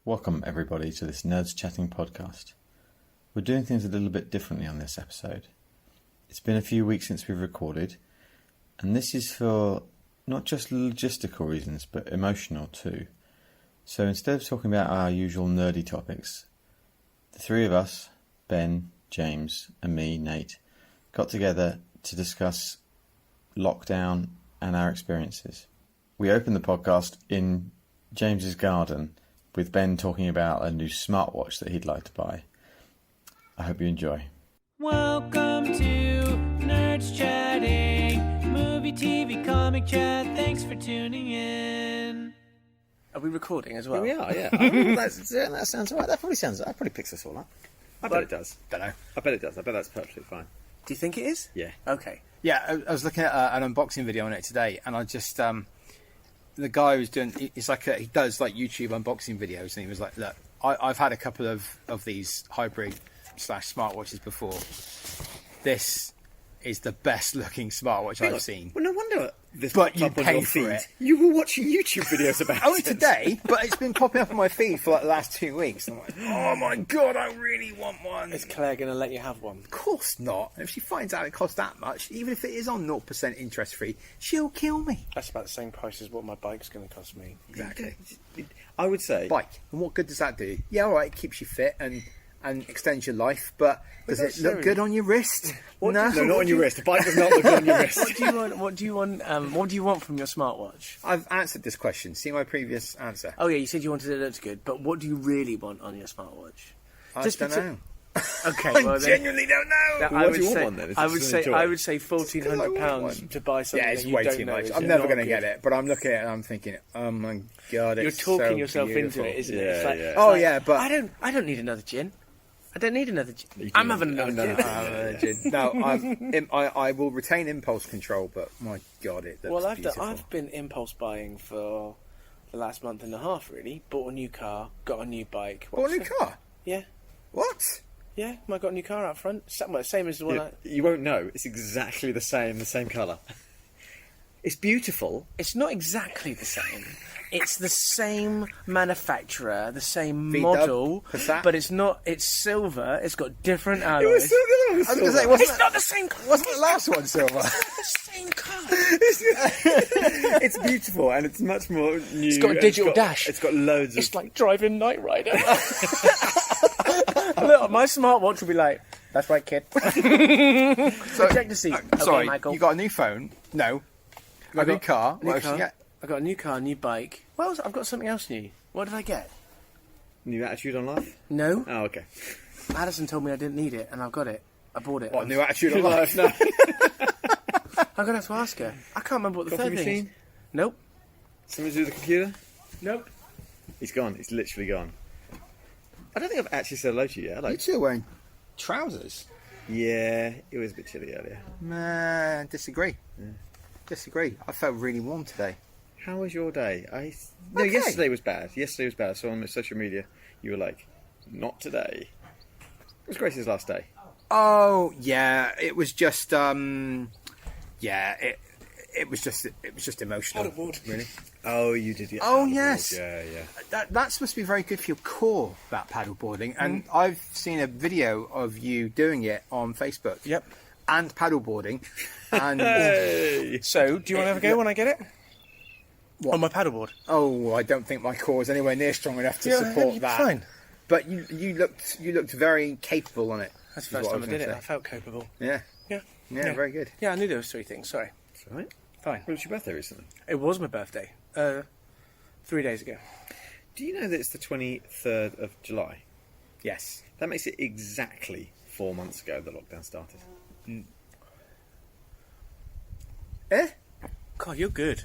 Welcome everybody to this Nerdschatting podcast. We're doing things a little bit differently on this episode. It's been a few weeks since we've recorded, and this is for not just logistical reasons, but emotional too. So instead of talking about our usual nerdy topics, the three of us, Ben, James, and me, Nate, got together to discuss lockdown and our experiences. We opened the podcast in James's garden with Ben talking about a new smartwatch that he'd like to buy. I hope you enjoy. Welcome to nerdschatting, movie, TV, comic chat. Thanks for tuning in. Are we recording as well? We are, yeah. That sounds right. That probably picks us all up. I bet it does. Don't know. I bet it does. I bet that's perfectly fine. Do you think it is? Yeah. Okay. Yeah, I was looking at an unboxing video on it today, and I just the guy who's doing he does like YouTube unboxing videos, and he was like, "Look, I've had a couple of these hybrid / smartwatches before. This is the best looking smartwatch I've seen." Well, no wonder this. But you popped up on pay your for feed. it. You were watching YouTube videos about Only it today, but it's been popping up on my feed for like the last 2 weeks. And I'm like, oh my god, I really want one. Is Claire going to let you have one? Of course not. If she finds out it costs that much, even if it is on 0% interest free, she'll kill me. That's about the same price as what my bike's going to cost me. Exactly. I would say. Bike. And what good does that do? Yeah, alright, it keeps you fit and extends your life, but does it look good on your wrist? No, not on your wrist. The bike does not look good on your wrist. What do you want from your smartwatch? I've answered this question. See my previous answer. Oh yeah, you said you wanted it to look good, but what do you really want on your smartwatch? I don't know. Okay, I well, genuinely don't know. Well, what do you want one then? Is I it would just say an toy? I would say £1,400 to buy something. Yeah, it's that you way don't too know much. is I'm never not going to good. get it, but I'm looking at it and I'm thinking, oh my god, You're it's talking so yourself beautiful. into it, isn't it? Yeah, It's like, yeah. it's Oh like, yeah, but I don't need another gin. I don't need another gin. You I'm do. having another gin. no, I will retain impulse control, but my god, it looks Well, beautiful. I've been impulse buying for the last month and a half, really. Bought a new car, got a new bike. Bought a new car? Yeah, What? yeah. I got a new car out front. Same as the one. You won't know. It's exactly the same colour. It's beautiful. It's not exactly the same. It's the same manufacturer, the same V-dub, model, Passat. but it's not. It's silver. It's got different It alloys. was so good. I was going to say, wasn't It's not the same car. wasn't the last one silver? the same car. It's beautiful and it's much more new. It's got a digital dash. It's got loads of. It's like driving Knight Rider. Look, my smartwatch will be like, "That's right, kid." So check the seat. Okay, Sorry, Michael. you got a new phone? No. You got a new car? New What else car. you get? I got a new car, new bike. What else? I've got something else new. What did I get? New attitude on life? No. Oh, okay. Addison told me I didn't need it, and I've got it. I bought it. What, new attitude on life? No. I'm gonna have to ask her. I can't remember what the Coffee third thing is. machine? Nope. Something to do with the computer? Nope. He's gone. He's literally gone. I don't think I've actually said hello to you yet. You Like, two are wearing trousers? yeah, it was a bit chilly earlier. Nah, disagree. Disagree. I felt really warm today. How was your day? Okay. Yesterday was bad. Yesterday was bad. I saw on social media you were like, not today. It was Grace's last day. Oh yeah, it was just it was just emotional. Really. Oh, you did. Oh, yes. Yeah. That's supposed to be very good for your core, that paddleboarding. And I've seen a video of you doing it on Facebook. Yep. And paddleboarding. And Hey. So, do you want to have a go when I get it? What? On my paddleboard. oh, I don't think my core is anywhere near strong enough to Yeah, support you're that. fine. But you looked very capable on it. That's is the first what time I was did it. gonna I felt capable. say. Yeah. Yeah, very good. Yeah, I knew there was three things. Sorry. That's all right. Fine. When was your birthday recently? It was my birthday. 3 days ago. Do you know that it's the 23rd of July? Yes. That makes it exactly 4 months ago the lockdown started. Eh? God, you're good.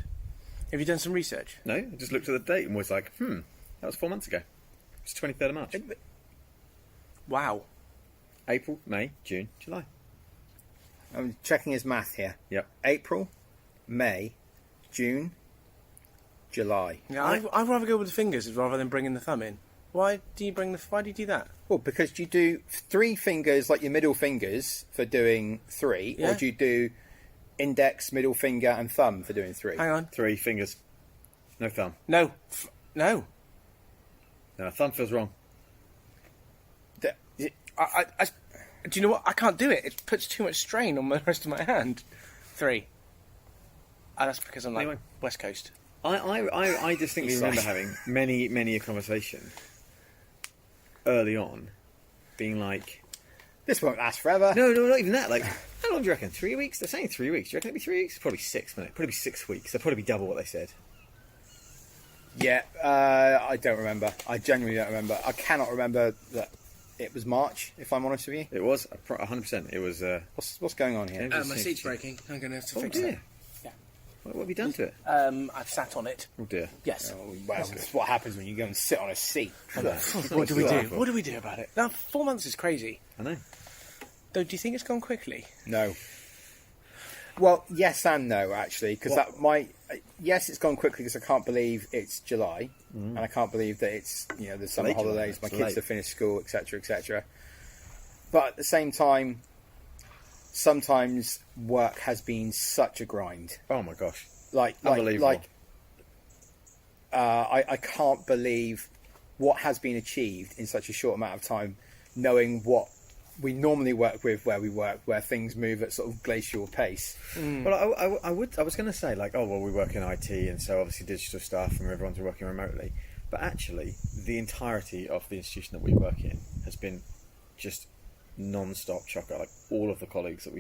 Have you done some research? No, I just looked at the date and was like, that was 4 months ago. It's 23rd of March. Wow. April, May, June, July. I'm checking his math here. Yep. April, May, June, July. Yeah, I'd rather go with the fingers rather than bringing the thumb in. Why do you do that? Well, because you do 3 fingers like your middle fingers for doing 3, Yeah. or do you do index, middle finger, and thumb for doing 3? Hang on. 3 fingers. No thumb. No. No. No, thumb feels wrong. Do you know what? I can't do it. It puts too much strain on the rest of my hand. 3. That's because I'm like Anyway. West Coast. I distinctly remember having many a conversation early on, being like, This won't last forever. no, not even that. Like, how long do you reckon? 3 weeks? They're saying 3 weeks. Do you reckon it'd be 3 weeks? Probably 6, wouldn't it? Probably be 6 weeks. They'll probably be double what they said. Yeah, I don't remember. I genuinely don't remember. I cannot remember that it was March, if I'm honest with you. It was 100%. It was. What's going on here? It was My seat's breaking. I'm going to have to Oh fix dear. it. Yeah. What have you done to it? I've sat on it. Oh dear. Yes. Well, that's what happens when you go and sit on a seat. What do we do? What do we do about it? Now, 4 months is crazy. I know. Though, do you think it's gone quickly? No. Well, yes and no, actually, because yes, it's gone quickly because I can't believe it's July, and I can't believe that it's the summer Late July, holidays, my it's kids late. have finished school, etc., etc. But at the same time, sometimes work has been such a grind. Oh my gosh. Unbelievable. I can't believe what has been achieved in such a short amount of time, knowing what we normally work with where we work, where things move at sort of glacial pace. Well, I was going to say, like, oh, well, we work in IT, and so obviously digital stuff, and everyone's working remotely. But actually, the entirety of the institution that we work in has been just non-stop chocker. Like, all of the colleagues that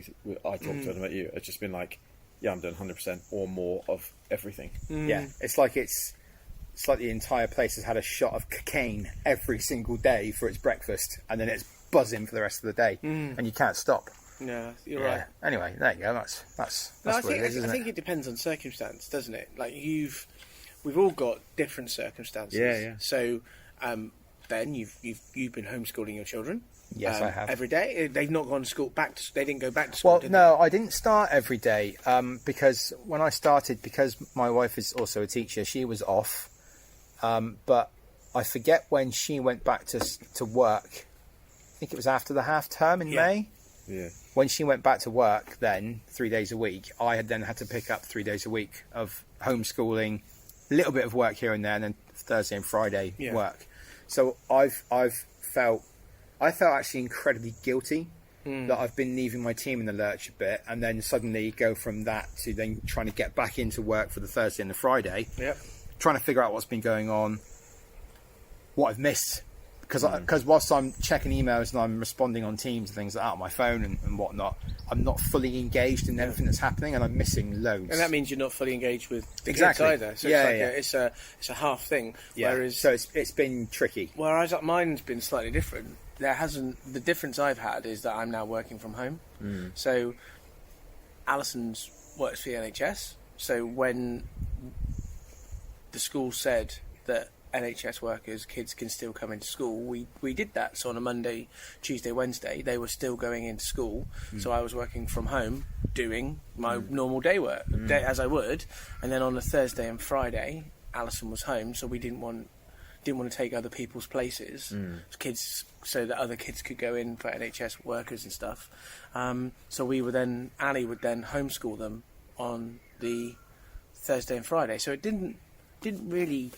I talked to, and I met you, have just been like, yeah, I'm doing 100% or more of everything. Yeah, it's like the entire place has had a shot of cocaine every single day for its breakfast, and then it's buzzing for the rest of the day, and you can't stop. No, you're Yeah. right. Anyway, there you go. That's No, what it is, isn't I think it? it depends on circumstance, doesn't it? Like we've all got different circumstances. Yeah. So, Ben, you've been homeschooling your children. Yes, I have. Every day. They've not gone to school. They didn't go back to school. Well, did no, I didn't start every day because when I started, because my wife is also a teacher, she was off. But I forget when she went back to work. I think it was after the half term in May. Yeah. When she went back to work, then 3 days a week, I had then had to pick up 3 days a week of homeschooling, a little bit of work here and there, and then Thursday and Friday work. So I felt actually incredibly guilty that I've been leaving my team in the lurch a bit, and then suddenly go from that to then trying to get back into work for the Thursday and the Friday, trying to figure out what's been going on, what I've missed. Because whilst I'm checking emails and I'm responding on Teams and things like that on my phone and whatnot, I'm not fully engaged in everything that's happening, and I'm missing loads. And that means you're not fully engaged with the Exactly. kids either. So it's a half thing. Yeah. Whereas, So it's been tricky. Whereas mine's been slightly different. The difference I've had is that I'm now working from home. So Alison's works for the NHS. So when the school said that NHS workers, kids can still come into school, we did that. So on a Monday, Tuesday, Wednesday, they were still going into school. So I was working from home doing my normal day work, as I would. And then on a Thursday and Friday, Alison was home, so we didn't want to take other people's places, kids, so that other kids could go in for NHS workers and stuff. So Ali would then homeschool them on the Thursday and Friday. So it didn't really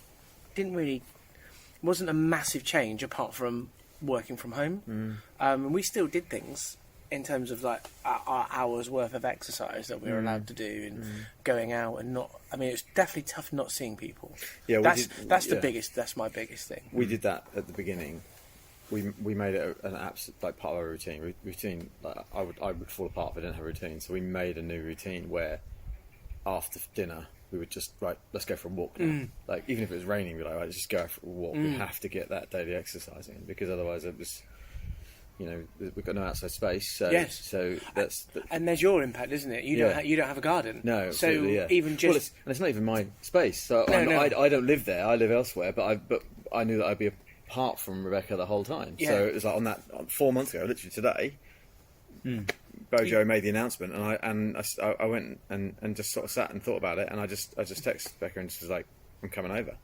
wasn't a massive change apart from working from home. And we still did things in terms of like our hours worth of exercise that we were allowed to do and going out and not. I mean, it's definitely tough not seeing people. Yeah, that's my biggest thing. We did that at the beginning. We made it an absolute like part of our routine. Like, I would fall apart if I didn't have a routine. So we made a new routine where after dinner we would just let's go for a walk now. Like even if it was raining, we'd let's just go for a walk. We have to get that daily exercise in because otherwise it was. We've got no outside space, so that's and there's your impact, isn't it? You don't have a garden, no. Absolutely, so even just it's not even my space. So I don't live there. I live elsewhere, but I knew that I'd be apart from Rebecca the whole time. Yeah. So it was like on that 4 months ago, literally today. Bojo made the announcement, and I went and just sort of sat and thought about it, and I just texted Becca and just was like, I'm coming over.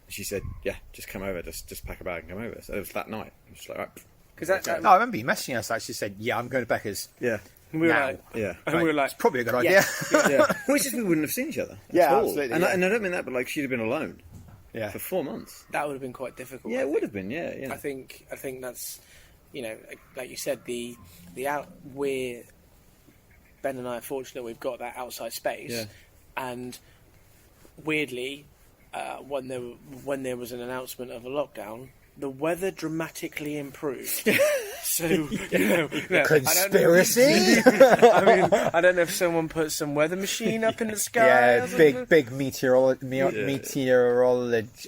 She said, yeah, just come over, just pack a bag and come over. So it was that night. I was just like, right. because No, I remember you messaging us. Actually, said, "Yeah, I'm going to Becca's." Yeah. we were now. like, Yeah. and we were like, It's probably a good idea. Yeah. Well, it's just we wouldn't have seen each other. Yeah, at all. absolutely, And, yeah. and I don't mean that, but like she'd have been alone. Yeah. for 4 months. That would have been quite difficult. Yeah, I it think. would have been. Yeah. I think that's, like you said, we're Ben and I are fortunate we've got that outside space, Yeah. and weirdly, when there was an announcement of a lockdown, the weather dramatically improved. So Conspiracy. I don't know if someone put some weather machine up in the sky. Yeah, or something. big meteorology.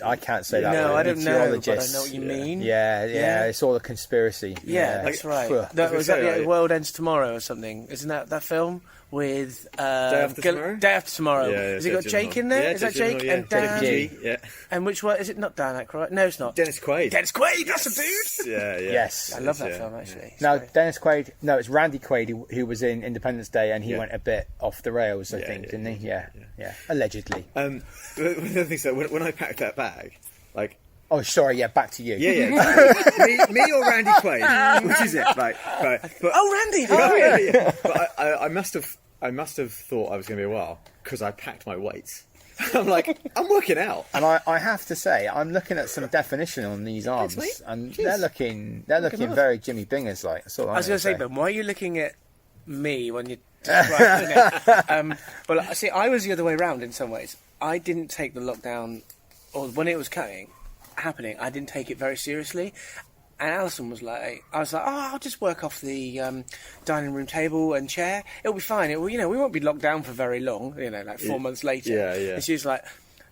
I can't say that. No, word. I don't know, but I Meteorologists. know what you mean. Yeah, it's all a conspiracy. Yeah, that's right. Phew. That was Say, The World Ends Tomorrow or something. Isn't that film with Day After Tomorrow? Day After Tomorrow. Yeah, Has it got Jake in there? Yeah, Is that Jake Jake Gyllenhaal, and Dan? Jake G, yeah. And which one is it? Not Dan Aykroyd. No, it's not. Dennis Quaid. Dennis Quaid. That's a dude. Yeah. Yes. I love that film actually. It's No, great. Dennis Quaid. No, it's Randy Quaid who was in Independence Day, and he Yeah. went a bit off the rails. I think, didn't he? Yeah. Allegedly. But one of the things that when I packed that bag, like. Oh, sorry. Yeah, back to you. Yeah. Exactly. me or Randy Quaid, which is it? Right. But, Randy. Hi. yeah. But I must have thought I was going to be a while because I packed my weights. I'm like, I'm working out. And I have to say, I'm looking at some definition on these arms, mate. and Jeez. they're looking very Jimmy Bingers like. That's all I was going going to say, Ben, why are you looking at me when you're describing it? Well, see, I was the other way around in some ways. I didn't take the lockdown, or when it was happening, I didn't take it very seriously. And Alison was like, I'll just work off the dining room table and chair. It'll be fine. We won't be locked down for very long. Like 4 months later. Yeah. And she was like,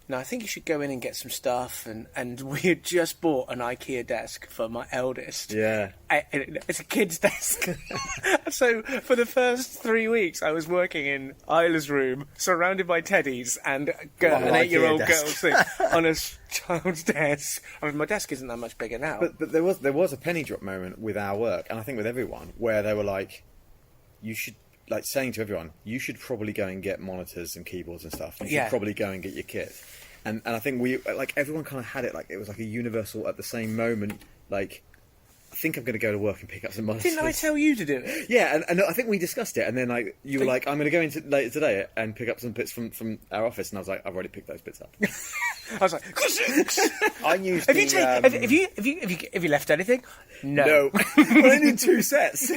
no, I think you should go in and get some stuff. And we had just bought an IKEA desk for my eldest. Yeah. It's a kid's desk. So for the first 3 weeks, I was working in Isla's room, surrounded by teddies and an an 8-year-old IKEA girl desk. sitting on a child's desk. I mean, my desk isn't that much bigger now. But there was a penny drop moment with our work, and I think with everyone, where they were like, you should. Like saying to everyone, you should probably go and get monitors and keyboards and stuff. You should probably go and get your kit. And I think everyone kind of had it like it was like a universal at the same moment. Like, I think I'm going to go to work and pick up some monitors. Didn't I tell you to do it? Yeah, and I think we discussed it, and then you were like, I'm going to go in later today and pick up some bits from our office, and I was like, I've already picked those bits up. I was like, I used have you left anything? No. Well, I need 2 sets.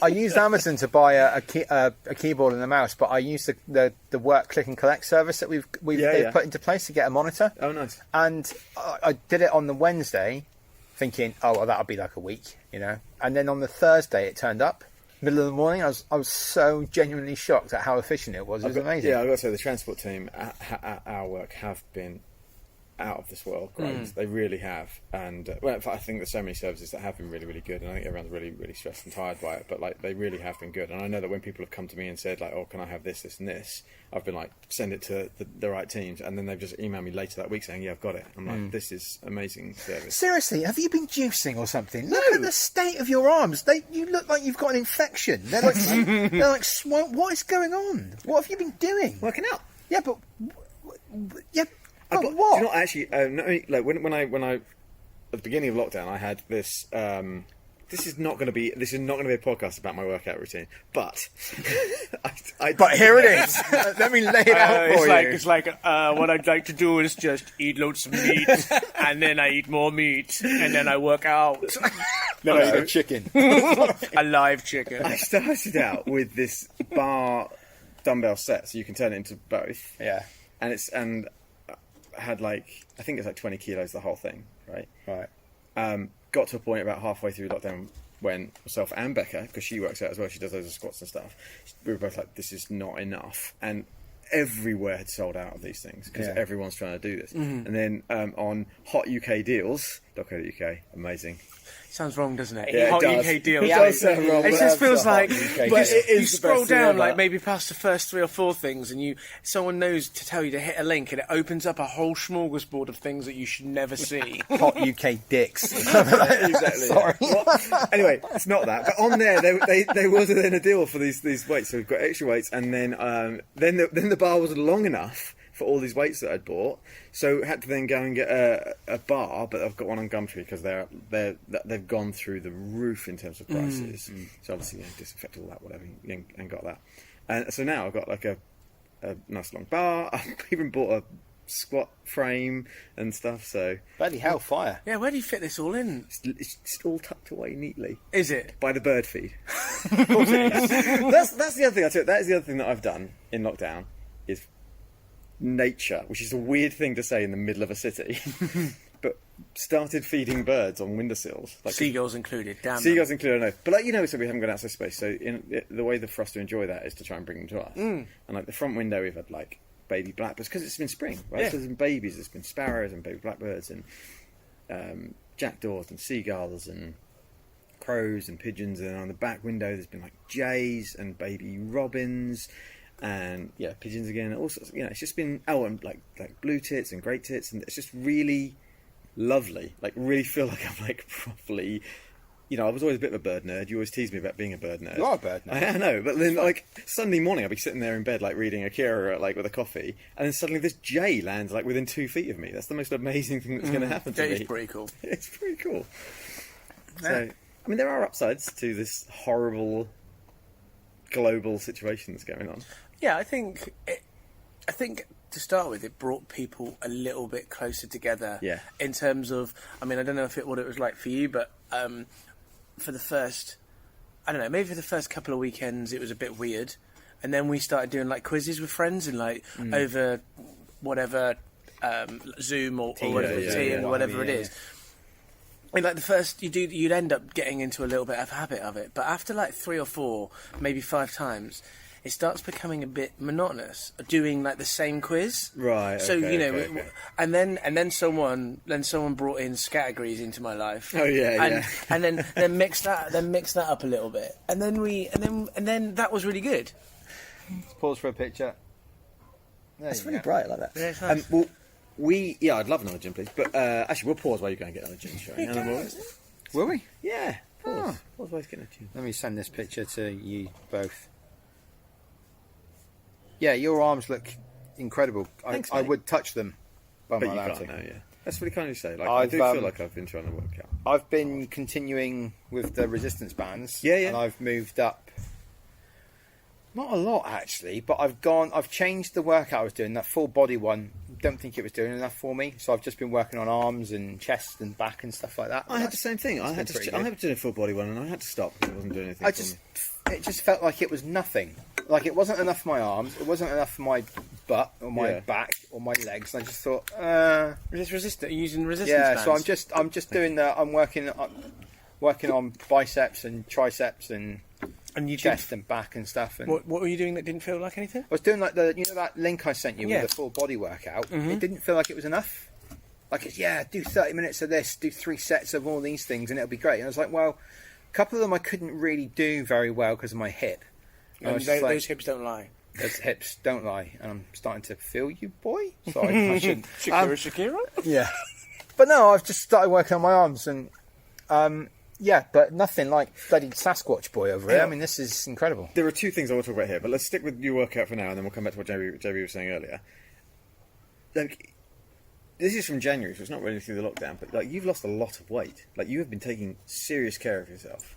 I used Amazon to buy a keyboard and a mouse, but I used the work click and collect service that they've put into place to get a monitor. Oh, nice. And I did it on the Wednesday, thinking, oh, well, that'll be like a week, And then on the Thursday, it turned up. Middle of the morning, I was so genuinely shocked at how efficient it was. It was amazing. Yeah, I've got to say, the transport team at our work have been out of this world great. They really have. And in fact, I think there's so many services that have been really, really good, and I think everyone's really, really stressed and tired by it, but they really have been good. And I know that when people have come to me and said oh, can I have this, this and this, I've been like, send it to the right teams, and then they've just emailed me later that week saying, yeah, I've got it. I'm like, this is amazing service. Seriously, have you been juicing or something? Look at the state of your arms. You look like you've got an infection. They're like what is going on? What have you been doing? Working out. Yeah, but But what? do you know what, actually, when I at the beginning of lockdown, I had this. This is not going to be a podcast about my workout routine, but But here it is. Let me lay it out for you. It's like what I'd like to do is just eat loads of meat, and then I eat more meat, and then I work out. No, it's a chicken. A live chicken. I started out with this bar dumbbell set, so you can turn it into both. Yeah. And had I think it's 20 kilos the whole thing, right? Right. Got to a point about halfway through lockdown when myself and Becca, because she works out as well, she does loads of squats and stuff, we were both like, this is not enough. And everywhere had sold out of these things because everyone's trying to do this. And then on hotukdeals.co.uk, amazing. Sounds wrong, doesn't it? Yeah, it Hot does. UK deal. It does sound wrong, It but just feels like UK But it is you the scroll best thing down ever. maybe past the first 3 or 4 things, and someone knows to tell you to hit a link, and it opens up a whole smorgasbord of things that you should never see. Hot UK dicks. Exactly. Sorry. Well, anyway, it's not that. But on there was then a deal for these weights. So we've got extra weights, and then the bar wasn't long enough for all these weights that I'd bought. So had to then go and get a bar, but I've got one on Gumtree because they've gone through the roof in terms of prices. So obviously, disinfect all that, whatever, and got that. And so now I've got a nice long bar. I've even bought squat frame and stuff. So Bloody hellfire. Yeah, where do you fit this all in? it's all tucked away neatly Is it? by the bird feed. Of course it is. That's the other thing I took. That is the other thing that I've done in lockdown is nature, which is a weird thing to say in the middle of a city. But started feeding birds on windowsills, like Seagulls included. Damn. seagulls included. I know, but so we haven't got outside space. So the way for us to enjoy that is to try and bring them to us. And like the front window, we've had like baby blackbirds because it's been spring, right? Yeah. So there's been babies, there's been sparrows and baby blackbirds and jackdaws and seagulls and crows and pigeons. And on the back window, there's been like jays and baby robins. And pigeons again. All sorts. It's just been and like blue tits and great tits, and it's just really lovely. Like really feel like I'm like properly. I was always a bit of a bird nerd. You always tease me about being a bird nerd. You are a bird nerd. I know, but then like Sunday morning, I'll be sitting there in bed like reading Akira like with a coffee, and then suddenly this jay lands like within 2 feet of me. That's the most amazing thing that's going to happen to me. It's pretty cool. It's pretty cool. So I mean, there are upsides to this horrible global situation that's going on. Yeah, I think to start with, it brought people a little bit closer together. Yeah. In terms of, I mean, I don't know what it was like for you, but for the first, I don't know, maybe for the first couple of weekends, it was a bit weird, and then we started doing like quizzes with friends and like over whatever Zoom or whatever it is. I mean, like the first, you'd end up getting into a little bit of a habit of it, but after like 3 or 4, maybe 5 times, it starts becoming a bit monotonous doing like the same quiz. Right. So okay. and then someone brought in categories into my life. Oh yeah. And then mix that up a little bit, and then that was really good. Let's pause for a picture. It's really bright like that. Yeah, it's nice. Well, I'd love another gin, please. But actually, we'll pause while you go and get another gin, shall we? Will we? Yeah. Pause. Oh. Pause while he's getting a gin. Let me send this picture to you both. Yeah, your arms look incredible. Thanks, I mate. would touch them, but But I'm you not allowed can't to. know, yeah. That's really kind of you say. Like, I do feel like I've been trying to work out. I've been continuing with the resistance bands. Yeah. And I've moved up. Not a lot actually, but I've changed the workout I was doing. That full body one, don't think it was doing enough for me. So I've just been working on arms and chest and back and stuff like that. I had the same thing. I had to do a full body one, and I had to stop because it wasn't doing anything. It just felt like it was nothing. Like it wasn't enough for my arms, it wasn't enough for my butt or my back or my legs. And I just thought, Just resistant, using resistance yeah. bands. So I'm just doing the. I'm working on biceps and triceps and you chest and back and stuff. And What were you doing that didn't feel like anything? I was doing like that link I sent you with the full body workout. It didn't feel like it was enough. Like do 30 minutes of this, do 3 sets of all these things, and it'll be great. And I was like, well, a couple of them I couldn't really do very well because of my hip. And those hips don't lie. Those hips don't lie, and I'm starting to feel you, boy. Sorry, I shouldn't. Shakira? Yeah, but no, I've just started working on my arms, and but nothing like bloody Sasquatch boy over here. I mean, this is incredible. There are 2 things I want to talk about here, but let's stick with your workout for now, and then we'll come back to what JB was saying earlier. Like, this is from January, so it's not really through the lockdown, but like you've lost a lot of weight. Like you have been taking serious care of yourself.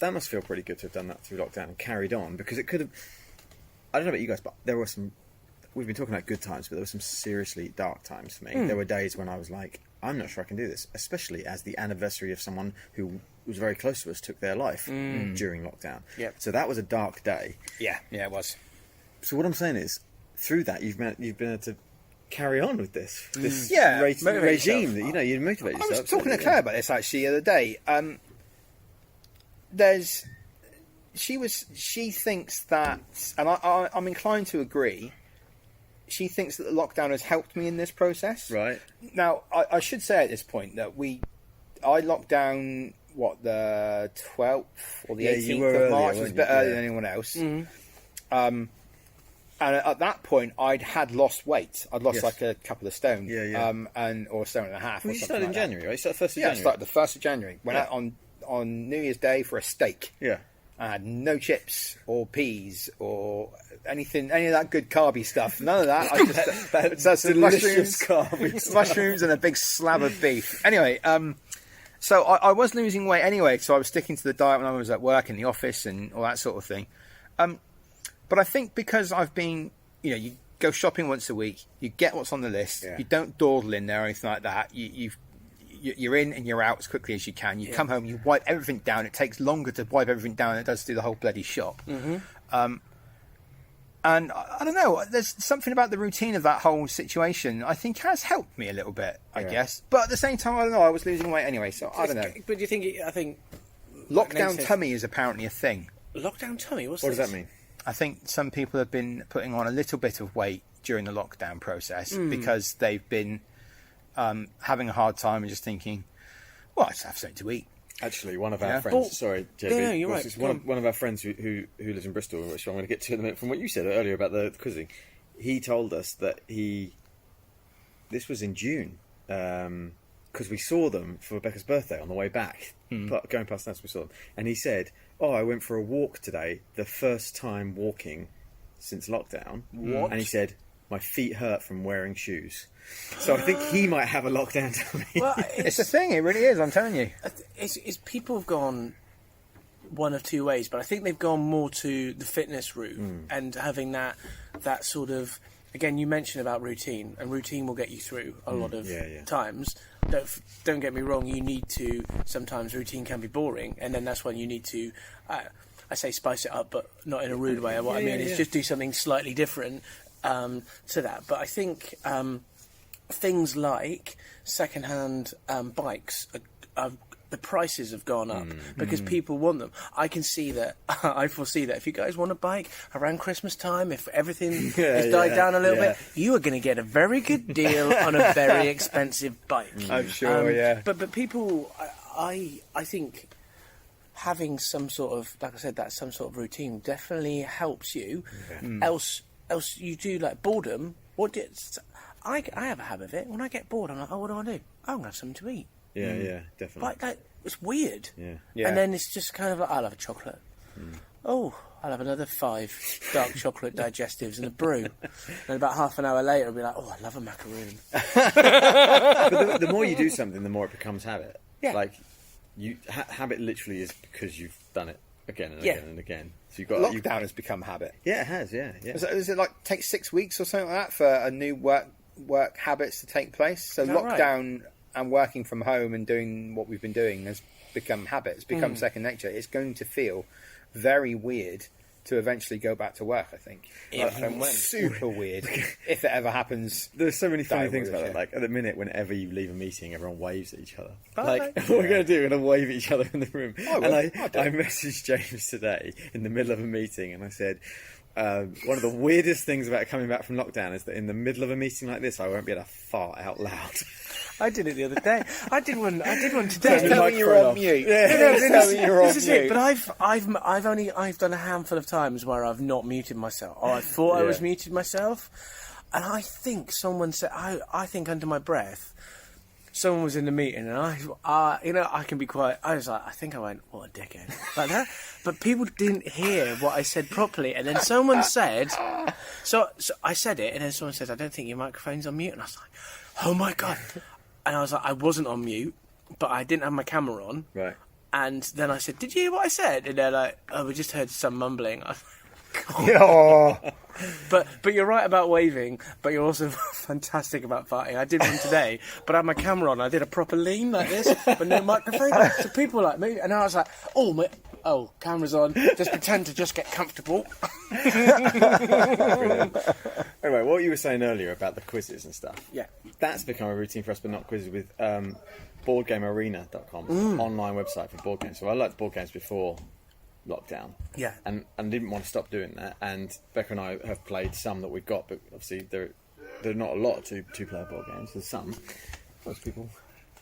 That must feel pretty good to have done that through lockdown and carried on, because it could have. I don't know about you guys, but there were some. We've been talking about good times, but there were some seriously dark times for me. There were days when I was like, I'm not sure I can do this, especially as the anniversary of someone who was very close to us took their life during lockdown. Yep. So that was a dark day. Yeah, it was. So what I'm saying is, through that, you've been able to carry on with this motivate regime yourself. that you motivate yourself. I was talking to Claire about this actually the other day. She thinks that, and I'm inclined to agree. She thinks that the lockdown has helped me in this process. Right. Now, I should say at this point that I locked down the 12th or the 18th of March. It was a bit earlier than anyone else. And at that point, I'd had lost weight. I'd lost like a couple of stone. Or a stone and a half. Well, you started in January, right? You started 1st of Yeah, January. I started the 1st of January. Went out on New Year's Day for a steak. Yeah. I had no chips or peas or any of that good carby stuff. None of that. I just that's delicious mushrooms and a big slab of beef. Anyway, so I was losing weight anyway, so I was sticking to the diet when I was at work in the office and all that sort of thing. But I think because I've been, you go shopping once a week. You get what's on the list. Yeah. You don't dawdle in there or anything like that. You're in and you're out as quickly as you can. You come home, you wipe everything down. It takes longer to wipe everything down than it does to do the whole bloody shop. And I don't know, there's something about the routine of that whole situation I think has helped me a little bit, I guess. But at the same time, I don't know, I was losing weight anyway, so I don't know. But do you think? I think Lockdown tummy is apparently a thing. Lockdown tummy. What does that mean? I think some people have been putting on a little bit of weight during the lockdown process because they've been having a hard time and just thinking, well, I just have something to eat. Actually, one of our friends. Well, sorry, JB. no, you're right. One of our friends who lives in Bristol, which I'm going to get to in a minute. From what you said earlier about the quizzing, he told us that this was in June because we saw them for Rebecca's birthday on the way back, going past us. We saw them, and he said, "Oh, I went for a walk today. The first time walking since lockdown." What? And he said, "My feet hurt from wearing shoes." So I think he might have a lockdown tummy. Well, It's a thing, it really is, I'm telling you. it's people have gone one of two ways, but I think they've gone more to the fitness route and having that sort of. Again, you mentioned about routine, and routine will get you through a lot of times. Don't get me wrong. You need to. Sometimes routine can be boring, and then that's when you need to. I say spice it up, but not in a rude way. What I mean is just do something slightly different to that. But I think things like second-hand bikes, the prices have gone up because people want them. I can see that. I foresee that if you guys want a bike around Christmas time, if everything has died down a little bit, you are going to get a very good deal on a very expensive bike. I'm sure, But people, I think having some sort of, like I said, that some sort of routine definitely helps you. Else you do like boredom. I have a habit of it. When I get bored, I'm like, oh, what do I do? Oh, I'm going to have something to eat. Yeah, definitely. Like, it's weird. Yeah. And then it's just kind of like, I'll have a chocolate. Oh, I'll have another 5 dark chocolate digestives and a brew. And about half an hour later, I'll be like, oh, I love a macaroon. But the more you do something, the more it becomes habit. Yeah. Like, habit literally is because you've done it again and again and again. So you've got Lockdown has become habit. Yeah, it has. Yeah. Is it like take 6 weeks or something like that for a new work habits to take place? So lockdown and working from home and doing what we've been doing has become habits, become second nature. It's going to feel very weird to eventually go back to work, I think. Super weird if it ever happens. There's so many funny things about it. Like, at the minute, whenever you leave a meeting, everyone waves at each other. Like, what we're going to do, we're going to wave at each other in the room. I messaged James today in the middle of a meeting, and I said, one of the weirdest things about coming back from lockdown is that in the middle of a meeting like this, I won't be able to fart out loud. I did it the other day. I did one today. Tell me you're on mute. This is it. But I've done a handful of times where I've not muted myself, or I thought I was muted myself, and I think someone said, I think under my breath, someone was in the meeting, and I can be quiet. I was like, I think I went, what a dickhead, like that. But people didn't hear what I said properly, and then someone said, so I said it, and then someone said, I don't think your microphone's on mute, and I was like, oh my God. And I was like, I wasn't on mute, but I didn't have my camera on. Right. And then I said, did you hear what I said? And they're like, oh, we just heard some mumbling. I was like, Oh. But you're right about waving, but you're also fantastic about farting. I did one today, but I had my camera on. I did a proper lean like this, but no microphone. So people were like me, and I was like, oh, camera's on. Just pretend to just get comfortable. Anyway, what you were saying earlier about the quizzes and stuff. Yeah. That's become a routine for us, but not quizzes, with boardgamearena.com, online website for board games. So I liked board games before lockdown. Yeah. And didn't want to stop doing that. And Becca and I have played some that we've got, but obviously there are not a lot of two-player board games. There's some. Most people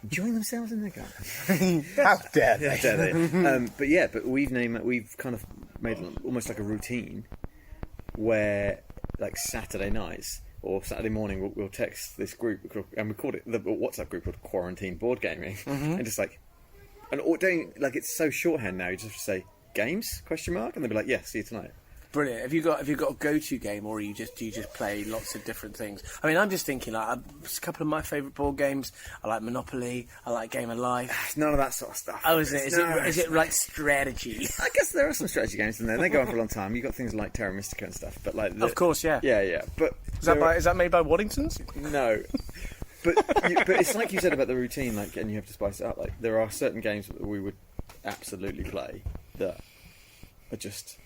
enjoying themselves in their garden. How dare they? How dare they? But we've kind of made almost like a routine where, like, Saturday nights or Saturday morning, we'll text this group, and we called it the WhatsApp group called Quarantine Board Gaming, and just like, and or don't, like, it's so shorthand now. You just say games ? And they'll be like, yeah, see you tonight. Brilliant. Have you got a go-to game, or do you just play lots of different things? I mean, I'm just thinking, like, a couple of my favourite board games. I like Monopoly. I like Game of Life. None of that sort of stuff. Oh, is it? Is it like strategy? I guess there are some strategy games in there. They go on for a long time. You've got things like Terra Mystica and stuff, but like... Of course, yeah. Yeah. But Is that made by Waddingtons? No. But it's like you said about the routine, like, and you have to spice it up. Like, there are certain games that we would absolutely play that are just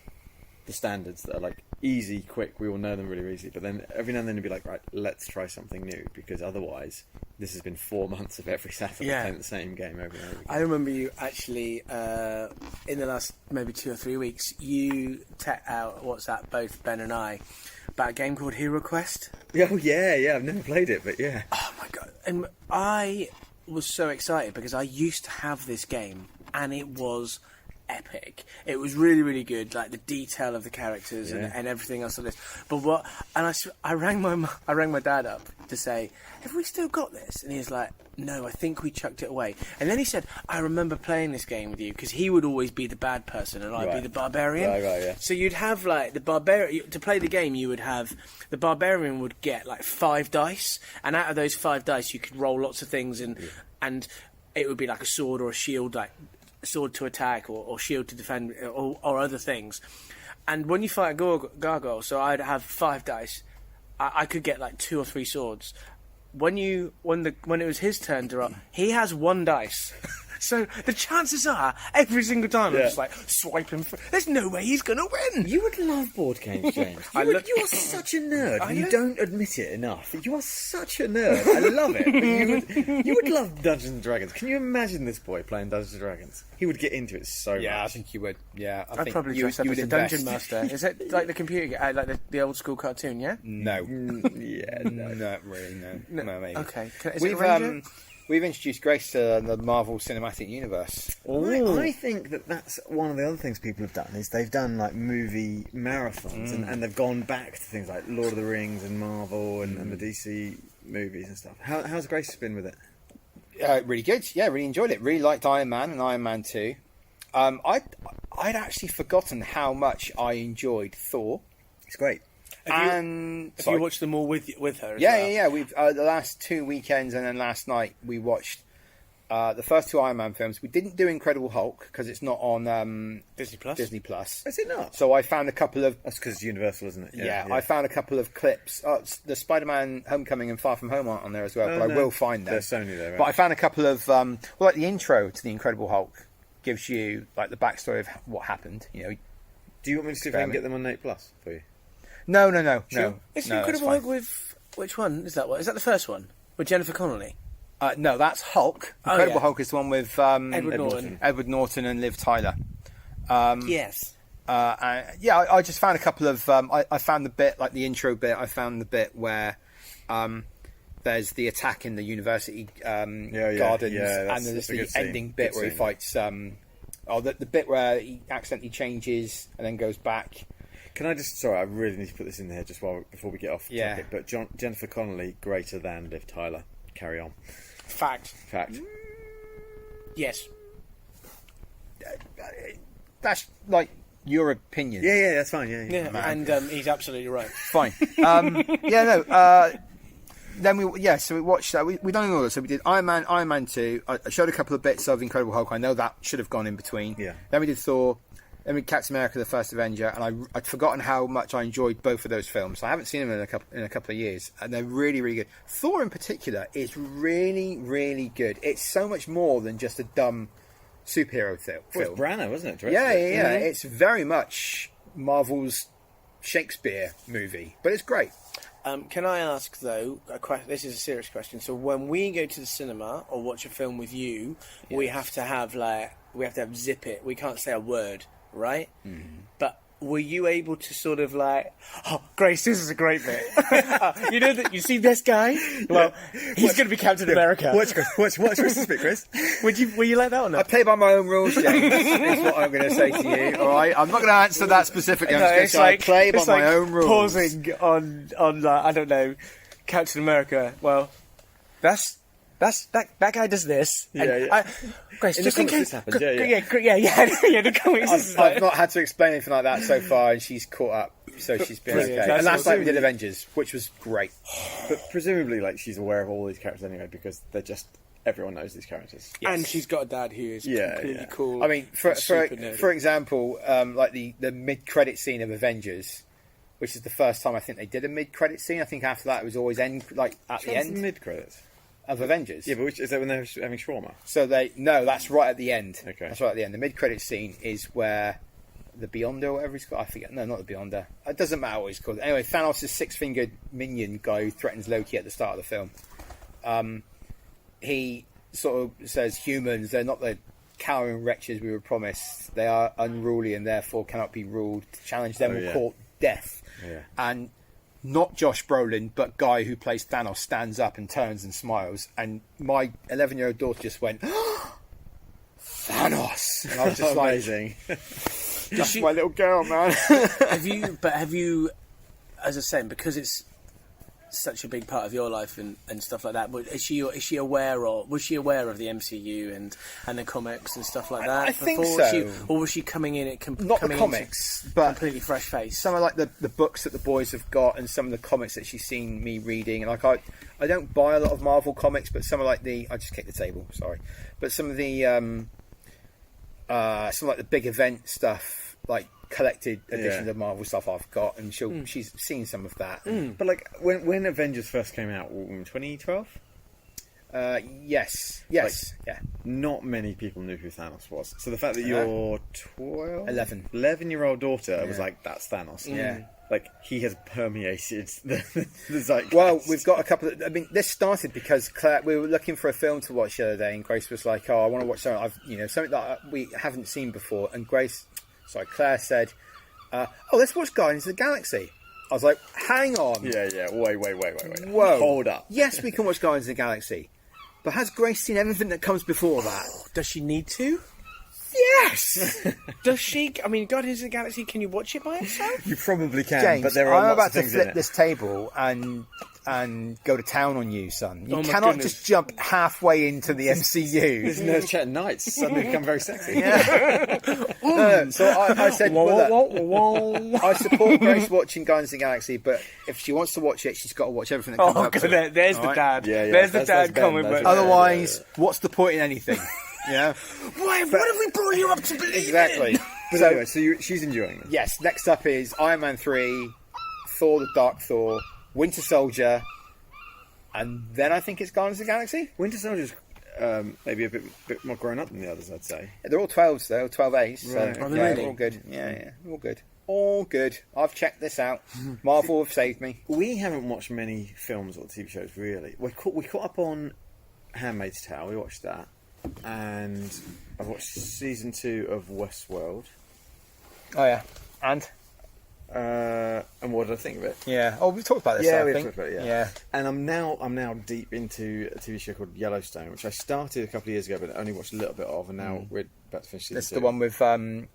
the standards that are like easy, quick. We all know them really easy. But then every now and then you'd be like, right, let's try something new, because otherwise this has been 4 months of every Saturday playing the same game over and over again. I remember you actually in the last maybe 2 or 3 weeks, you out WhatsApp both Ben and I about a game called Hero Quest. Oh yeah. I've never played it, but yeah. Oh my god! And I was so excited because I used to have this game, and it was epic. It was really, really good. Like the detail of the characters and everything else of this. But I rang my dad up to say, have we still got this? And he was like, no, I think we chucked it away. And then he said, I remember playing this game with you, because he would always be the bad person and I'd be the barbarian. Right, yeah. So you'd have like the barbarian to play the game. You would have the barbarian would get like 5 dice, and out of those 5 dice, you could roll lots of things, and it would be like a sword or a shield, like sword to attack or shield to defend or other things. And when you fight a gargoyle, so I'd have 5 dice, I could get like 2 or 3 swords. When it was his turn to roll, he has 1 dice. So the chances are, every single time I'm just like swiping. There's no way he's gonna win. You would love board games, James. You are such a nerd. And you don't admit it enough. You are such a nerd. I love it. But you would love Dungeons and Dragons. Can you imagine this boy playing Dungeons and Dragons? He would get into it so much. Yeah, I think you would. Yeah, I'd probably dress up as a dungeon master. Is it like the computer, like the old school cartoon? Yeah. No. Yeah. No. Not really. No, maybe. Okay. Is it a Ranger? We've introduced Grace to the Marvel Cinematic Universe. I think that's one of the other things people have done, is they've done like movie marathons and they've gone back to things like Lord of the Rings and Marvel and the DC movies and stuff. How's Grace been with it? Really good. Yeah, really enjoyed it. Really liked Iron Man and Iron Man 2. I'd actually forgotten how much I enjoyed Thor. It's great. Have you watched them all with her? As well? Yeah. We've the last 2 weekends, and then last night we watched the first 2 Iron Man films. We didn't do Incredible Hulk because it's not on Disney Plus. Is it not? So I found a couple of. That's because it's Universal, isn't it? Yeah, I found a couple of clips. The Spider-Man: Homecoming and Far From Home aren't on there as well, but I will find them. They're Sony there. Right? But I found a couple of like the intro to the Incredible Hulk gives you like the backstory of what happened. You know. Do you want me to see if I can get them on 8 Plus for you? No. Sure. It's Incredible Hulk with... Which one is that one? Is that the first one? With Jennifer Connelly? No, that's Hulk. Incredible Hulk is the one with Edward Norton and Liv Tyler. Yes. I just found a couple of... I found the bit, like the intro bit, I found the bit where there's the attack in the university gardens, and there's the ending bit where he fights... the bit where he accidentally changes and then goes back... Can I just... Sorry, I really need to put this in there just before we get off the topic. But Jennifer Connelly, greater than Liv Tyler. Carry on. Fact. Yes. That's like your opinion. Yeah, that's fine. Yeah. And he's absolutely right. Fine. Then we watched that. We done all that. So we did Iron Man 2. I showed a couple of bits of Incredible Hulk. I know that should have gone in between. Yeah. Then we did Thor. Then we did Captain America: The First Avenger, and I'd forgotten how much I enjoyed both of those films. I haven't seen them in a couple of years, and they're really, really good. Thor in particular is really, really good. It's so much more than just a dumb superhero film. Well, it's Branagh, wasn't it? Yeah. It's very much Marvel's Shakespeare movie, but it's great. Can I ask, though, this is a serious question. So when we go to the cinema or watch a film with you, we have to have zip it. We can't say a word, right? Mm-hmm. But were you able to sort of like, oh, Grace, this is a great bit. You know that you see this guy? Well, he's going to be Captain America. Watch Chris's bit, Chris. Were you like that or not? I play by my own rules, James. Is what I'm going to say to you. All right, I'm not going to answer that specifically. I play by my own rules. Pausing on I don't know, Captain America. Well, that's that guy does this. And Grace, In just the in comics case. this happened, yeah. Yeah. The comics. this is like- I've not had to explain anything like that so far, and she's caught up, so she's been Brilliant. okay. That's And last night we did awesome. Avengers, which was great. But presumably, like, she's aware of all these characters anyway because they're just everyone knows these characters. And she's got a dad who is completely cool. I mean, for super nerdy. for example, like the mid-credit scene of Avengers, which is the first time I think they did a mid-credit scene. I think after that it was always at the end mid credits. of Avengers. Yeah, but which is that when they're having shawarma? So that's right at the end. Okay. That's right at the end. The mid-credit scene is where the Beyonder, or whatever he's called, I forget. No, not the Beyonder. It doesn't matter what he's called. Anyway, Thanos' six-fingered minion guy who threatens Loki at the start of the film. He sort of says, humans, they're not the cowering wretches we were promised. They are unruly and therefore cannot be ruled. To challenge them will court death. Yeah. And not Josh Brolin, but guy who plays Thanos stands up and turns and smiles. And my 11-year-old daughter just went, Thanos! And I was just like, Amazing. that's my little girl, man. have you, as I was saying, because it's such a big part of your life and stuff like that, but was she aware of the MCU and the comics and stuff like that? I think before? so. Or was she coming in at Not the comics, but completely fresh face? some of like the books that the boys have got, and some of the comics that she's seen me reading. And like I don't buy a lot of Marvel comics, but some of like I just kicked the table, sorry. But some of the some like the big event stuff, like collected editions of Marvel stuff I've got, and she's seen some of that. But like when Avengers first came out, 2012. Yes, Like, yeah. Not many people knew who Thanos was. So the fact that your 11-year-old daughter was like, "That's Thanos." Yeah. Like he has permeated the zeitgeist. Well, we've got a couple of... I mean, this started because Claire... We were looking for a film to watch the other day, and Grace was like, "Oh, I want to watch something something that we haven't seen before." And Claire said, "Oh, let's watch Guardians of the Galaxy." I was like, "Hang on, Yeah. Wait. whoa, Hold up. Yes, we can watch Guardians of the Galaxy, but has Grace seen everything that comes before that?" Does she need to? Yes. Does she? I mean, Guardians of the Galaxy, can you watch it by itself? You probably can, James, but there are I'm lots about of to things in flip it. this table and go to town on you, son. You Oh my cannot goodness. just jump halfway into the This MCU. Nerds Chat Nights suddenly become very sexy. No, so I said, well, look, I support Grace watching Guardians of the Galaxy, but if she wants to watch it, she's got to watch everything that comes Oh, up God, to it. there's All the right? dad. Yeah, There's the that's dad Ben, comic that's book. Ben. Otherwise, what's the point in anything? Yeah, Why? What have we brought you up to believe exactly. in? But anyway, so she's enjoying them. Yes, next up is Iron Man 3, Thor the Dark Thor, Winter Soldier, and then I think it's Guardians of the Galaxy. Winter Soldier's maybe a bit more grown up than the others, I'd say. They're all 12s though, 12As. So Right. Are they yeah, really? all good. Yeah, all good. All good. I've checked this out. Marvel have saved me. We haven't watched many films or TV shows, really. We caught up on Handmaid's Tale. We watched that. And I've watched season 2 of Westworld. Oh yeah, and what did I think of it? yeah. Oh, we've talked about this. Yeah, I we've think. talked about it, yeah. Yeah. And I'm now deep into a TV show called Yellowstone, which I started a couple of years ago, but only watched a little bit of, and now we're about to finish season That's 2. the one with Kevin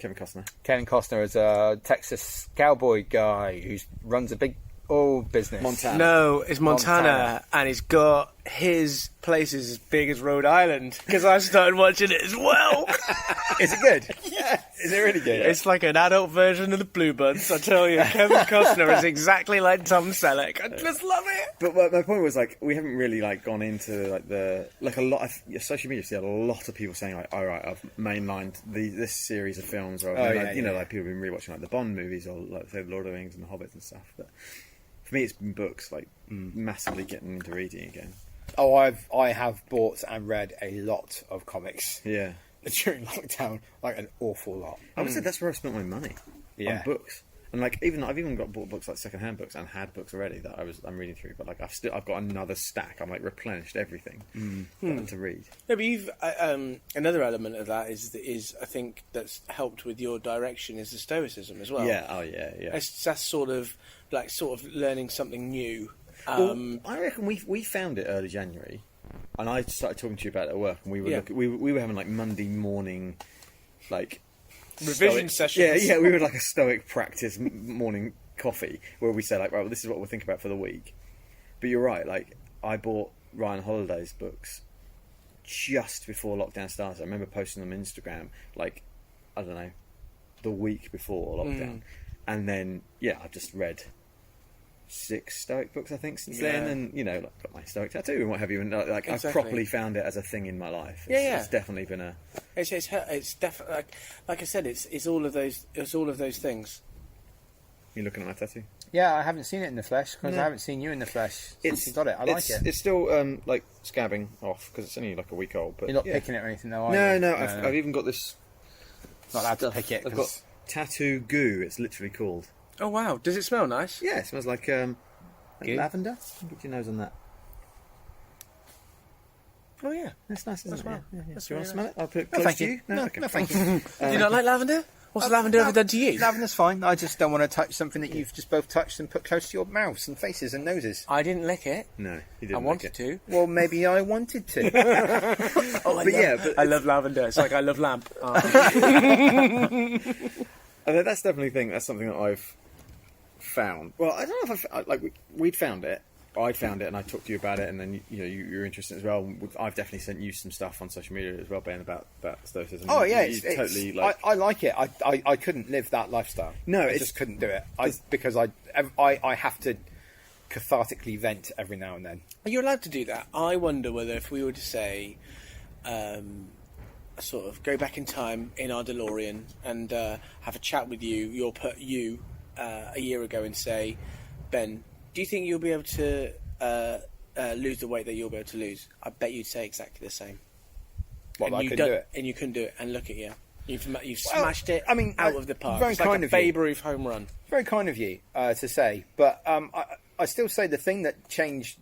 Costner. Kevin Costner as a Texas cowboy guy who runs a big oil business. Montana. No, it's Montana, Montana. and he's got his places as big as Rhode Island because I started watching it as well. Is it good? Yeah, is it really good? It's like an adult version of the Bluebirds. I tell you, Kevin Costner is exactly like Tom Selleck. I just love it. But my point was, like, we haven't really gone into a lot of social media. See a lot of people saying all right, I've mainlined this series of films, or Oh, yeah, like people have been rewatching like the Bond movies or like say Lord of the Rings and the Hobbits and stuff. But for me, it's been books, like massively getting into reading again. Oh, I have bought and read a lot of comics Yeah, during lockdown, like an awful lot. I would say that's where I spent my money Yeah. on books. And I've even bought books like second-hand books and had books already that I'm reading through. But like I've got another stack. I'm like replenished everything to read. Yeah, but you've another element of that is I think that's helped with your direction is the stoicism as well. Yeah. Oh yeah. Yeah. That's sort of learning something new. Well, I reckon we found it early January, and I started talking to you about it at work, and we were we were having like Monday morning, like Revision sessions. Yeah, we were like a stoic practice morning coffee where we say like, right, well, this is what we'll think about for the week. But you're right, like I bought Ryan Holiday's books just before lockdown started. I remember posting them on Instagram, like, I don't know, the week before lockdown. And then, I've just read 6 Stoic books, I think, since then. And, like, got my Stoic tattoo and what have you. And, like, Exactly. I've properly found it as a thing in my life. It's definitely been a... It's definitely, like I said, it's all of those things. You looking at my tattoo? Yeah, I haven't seen it in the flesh because I haven't seen you in the flesh since you got it. I like it. It's still like scabbing off because it's only like a week old. But you're not picking it or anything, though, are you? No. I've even got this. Not allowed to pick it. I've got tattoo goo. It's literally called. Oh wow! Does it smell nice? Yeah, it smells like lavender. Put your nose on that. Oh yeah, It's nice, isn't it? well. Yeah. That's Do you want to really smell it? I'll put it No, close thank to you. you. No, Okay. no, thank you. Do you not like lavender? What's lavender ever done to you? Lavender's fine. I just don't want to touch something that you've just both touched and put close to your mouths and faces and noses. I didn't lick it. No, you didn't. I wanted to. Well, maybe I wanted to. I love lavender. It's like I love lamp. And that's definitely that's something that I've found. Well, I don't know if we'd found it. I'd found it, and I talked to you about it, and then you're interested as well. I've definitely sent you some stuff on social media as well, Ben, about stoicism. Oh yeah, it's totally like. I like it. I couldn't live that lifestyle. No, I just couldn't do it. Because I have to cathartically vent every now and then. Are you allowed to do that? I wonder whether if we were to say, sort of go back in time in our DeLorean and have a chat with you, a year ago and say, Ben, do you think you'll be able to lose the weight that you'll be able to lose? I bet you'd say exactly the same. Well, I couldn't do it. And you couldn't do it. And look at you. You've smashed it out of the park. Very it's kind like a of you. Babe Ruth home run. Very kind of you to say, but I still say the thing that changed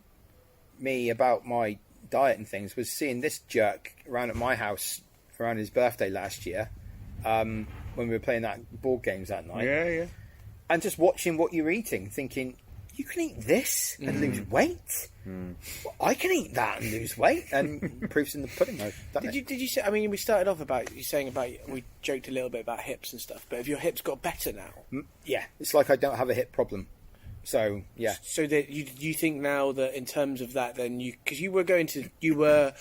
me about my diet and things was seeing this jerk around at my house around his birthday last year when we were playing that board games that night. Yeah. And just watching what you're eating, thinking, you can eat this and lose weight? Well, I can eat that and lose weight. And proof's in the pudding, though. Did you say? I mean, we started off about you saying about we joked a little bit about hips and stuff. But have your hips got better now? Yeah, it's like I don't have a hip problem. So yeah. So that you think now that in terms of that, then because you were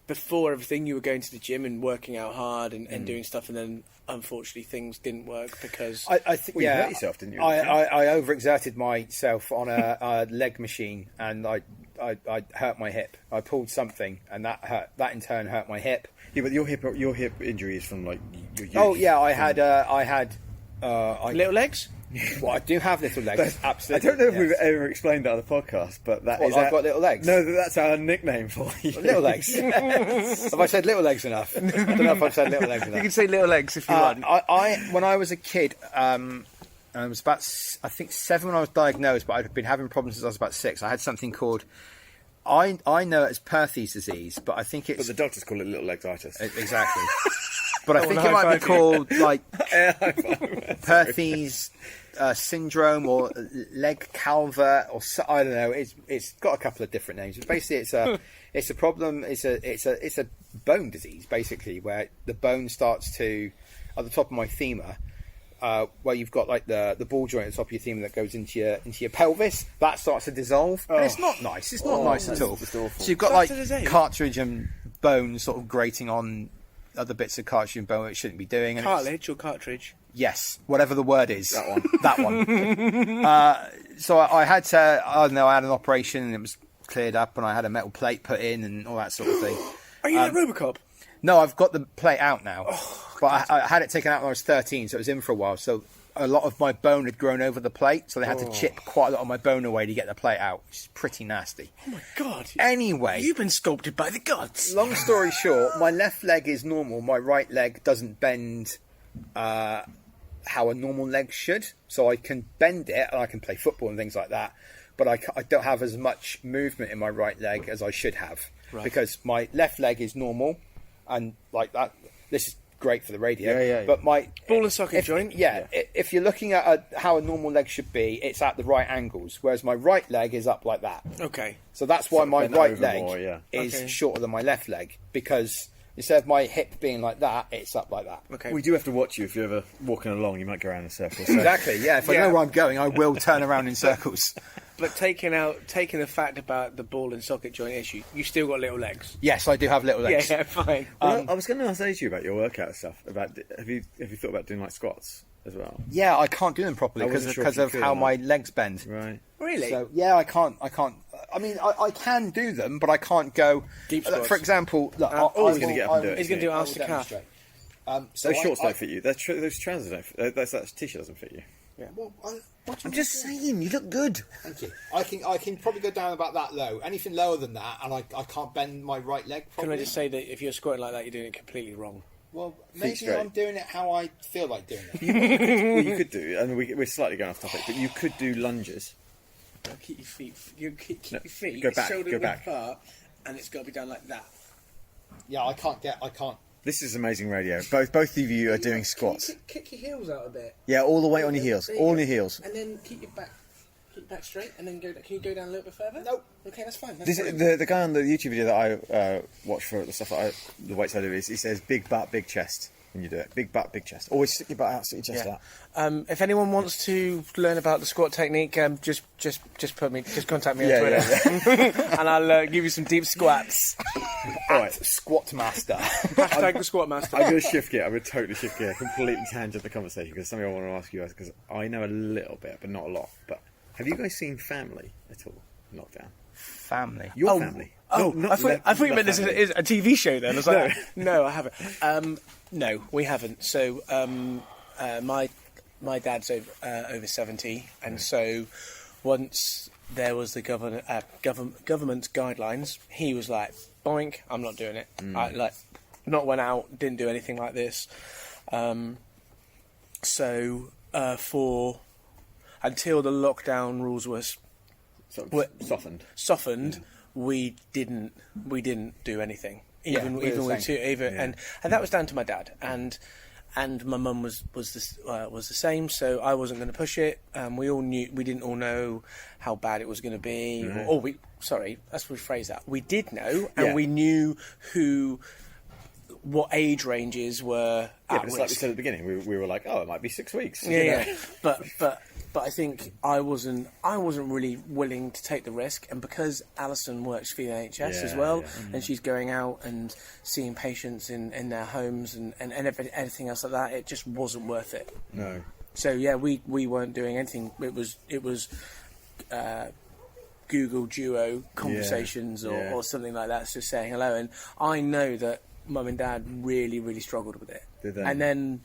before everything, you were going to the gym and working out hard and doing stuff, and then unfortunately things didn't work because I think you hurt yourself, didn't you? I overexerted myself on a leg machine, and I hurt my hip. I pulled something, and that hurt. That in turn hurt my hip. Yeah, but your hip injury is from like your youth. Oh yeah, I had little legs. Well, I do have little legs. Absolutely. I don't know if we've ever explained that on the podcast, but I've got little legs. No, that's our nickname for you. Little legs. Have I said little legs enough? I don't know if I've said little legs enough. You can say little legs if you want. When I was a kid, and I was about, I think 7 when I was diagnosed, but I'd been having problems since I was about 6. I had something called, I know it as Perthes disease, but I think it's... But the doctors call it little legsitis. Exactly. But I think it might be called, like, Perthes syndrome or leg calver, or I don't know. It's got a couple of different names. But basically, it's a problem. It's a bone disease, basically, where the bone starts to, at the top of my femur, where you've got like the ball joint at the top of your femur that goes into your pelvis, that starts to dissolve. And it's not nice. It's not nice at all. So you've got like cartilage and bone sort of grating on other bits of cartilage and bone it shouldn't be doing. And Cartilage or cartridge? Yes, whatever the word is. That one. That one. So I had to, I don't know, I had an operation and it was cleared up and I had a metal plate put in and all that sort of thing. Are you like Robocop? No, I've got the plate out now. But I had it taken out when I was 13, so it was in for a while. So a lot of my bone had grown over the plate, so they had to chip quite a lot of my bone away to get the plate out, which is pretty nasty. Oh my God. Anyway. You've been sculpted by the gods. Long story short, my left leg is normal. My right leg doesn't bend how a normal leg should. So I can bend it and I can play football and things like that. But I don't have as much movement in my right leg as I should have. Right. Because my left leg is normal and like that. This is great for the radio. Yeah. But my ball and socket joint. Yeah. If you're looking at how a normal leg should be, it's at the right angles, whereas my right leg is up like that. Okay. So that's why my right leg more, is shorter than my left leg, because instead of my hip being like that, it's up like that. Okay. We do have to watch you if you're ever walking along. You might go around in circles. So. Exactly. Yeah. If I know where I'm going, I will turn around in circles. But taking the fact about the ball and socket joint issue, you still got little legs. Yes, I do have little legs. Yeah, fine. Well, I was going to say to you about your workout stuff. Have you thought about doing like squats as well? Yeah, I can't do them properly I wasn't because sure if of you could how or my not. legs bend. Right. Really? So yeah, I can't. I mean, I can do them, but I can't go Deep squats. For example, look, he's gonna get up and do it. He's going to do I will arms to calf. demonstrate. So Those shorts I- don't fit you. Those trousers don't fit. That t-shirt doesn't fit you. Well, I'm just saying, you look good. Thank you. I can probably go down about that low. Anything lower than that, and I can't bend my right leg Can properly. I just say that if you're squatting like that, you're doing it completely wrong. Well, maybe straight. I'm doing it how I feel like doing it. Well, you could do, and we're slightly going off topic, but you could do lunges. Keep your feet. You keep No, your feet. go back, Shoulder go width back. apart, and it's got to be done like that. Yeah, I can't. This is amazing radio. Both of you are doing squats. Kick your heels out a bit. Yeah, all the way on your heels. There you All on go. your heels. And then keep your back straight, and then go. Can you go down a little bit further? Nope. Okay, that's fine. That's This, brilliant. the guy on the YouTube video that I watch for the stuff that the weights I do is he says big butt, big chest when you do it. Big butt, big chest. Always stick your butt out, stick your chest out. If anyone wants to learn about the squat technique, just contact me on Yeah, Twitter, and I'll give you some deep squats. All right. Squat master. Hashtag the squat master. I'm going to shift gear. I'm going to totally shift gear, completely tangent the conversation because something I want to ask you guys because I know a little bit, but not a lot. But have you guys seen Family at all? Lockdown. Family. Your family. Oh, No, not I thought you not meant this Family. is a TV show. Then I was like, no, I haven't. No, we haven't. So my dad's over 70, and so once there was the government guidelines, he was like, boink, I'm not doing it. I not went out, didn't do anything like this. For until the lockdown rules were Sort of softened. we didn't do anything. Even we're the with same. and that was down to my dad and my mum was the same. So I wasn't going to push it. We didn't all know how bad it was going to be. Let's rephrase that. We did know, and Yeah. we knew what age ranges were Yeah, at but it's like we risk. said at the beginning. We were like, oh, it might be 6 weeks. Yeah. But I think I wasn't really willing to take the risk, and because Alison works for the NHS as well, and she's going out and seeing patients in their homes and everything else like that, it just wasn't worth it. No. So yeah, we weren't doing anything. It was Google Duo conversations or something like that, just saying hello. And I know that Mum and Dad really, really struggled with it. Did they? And then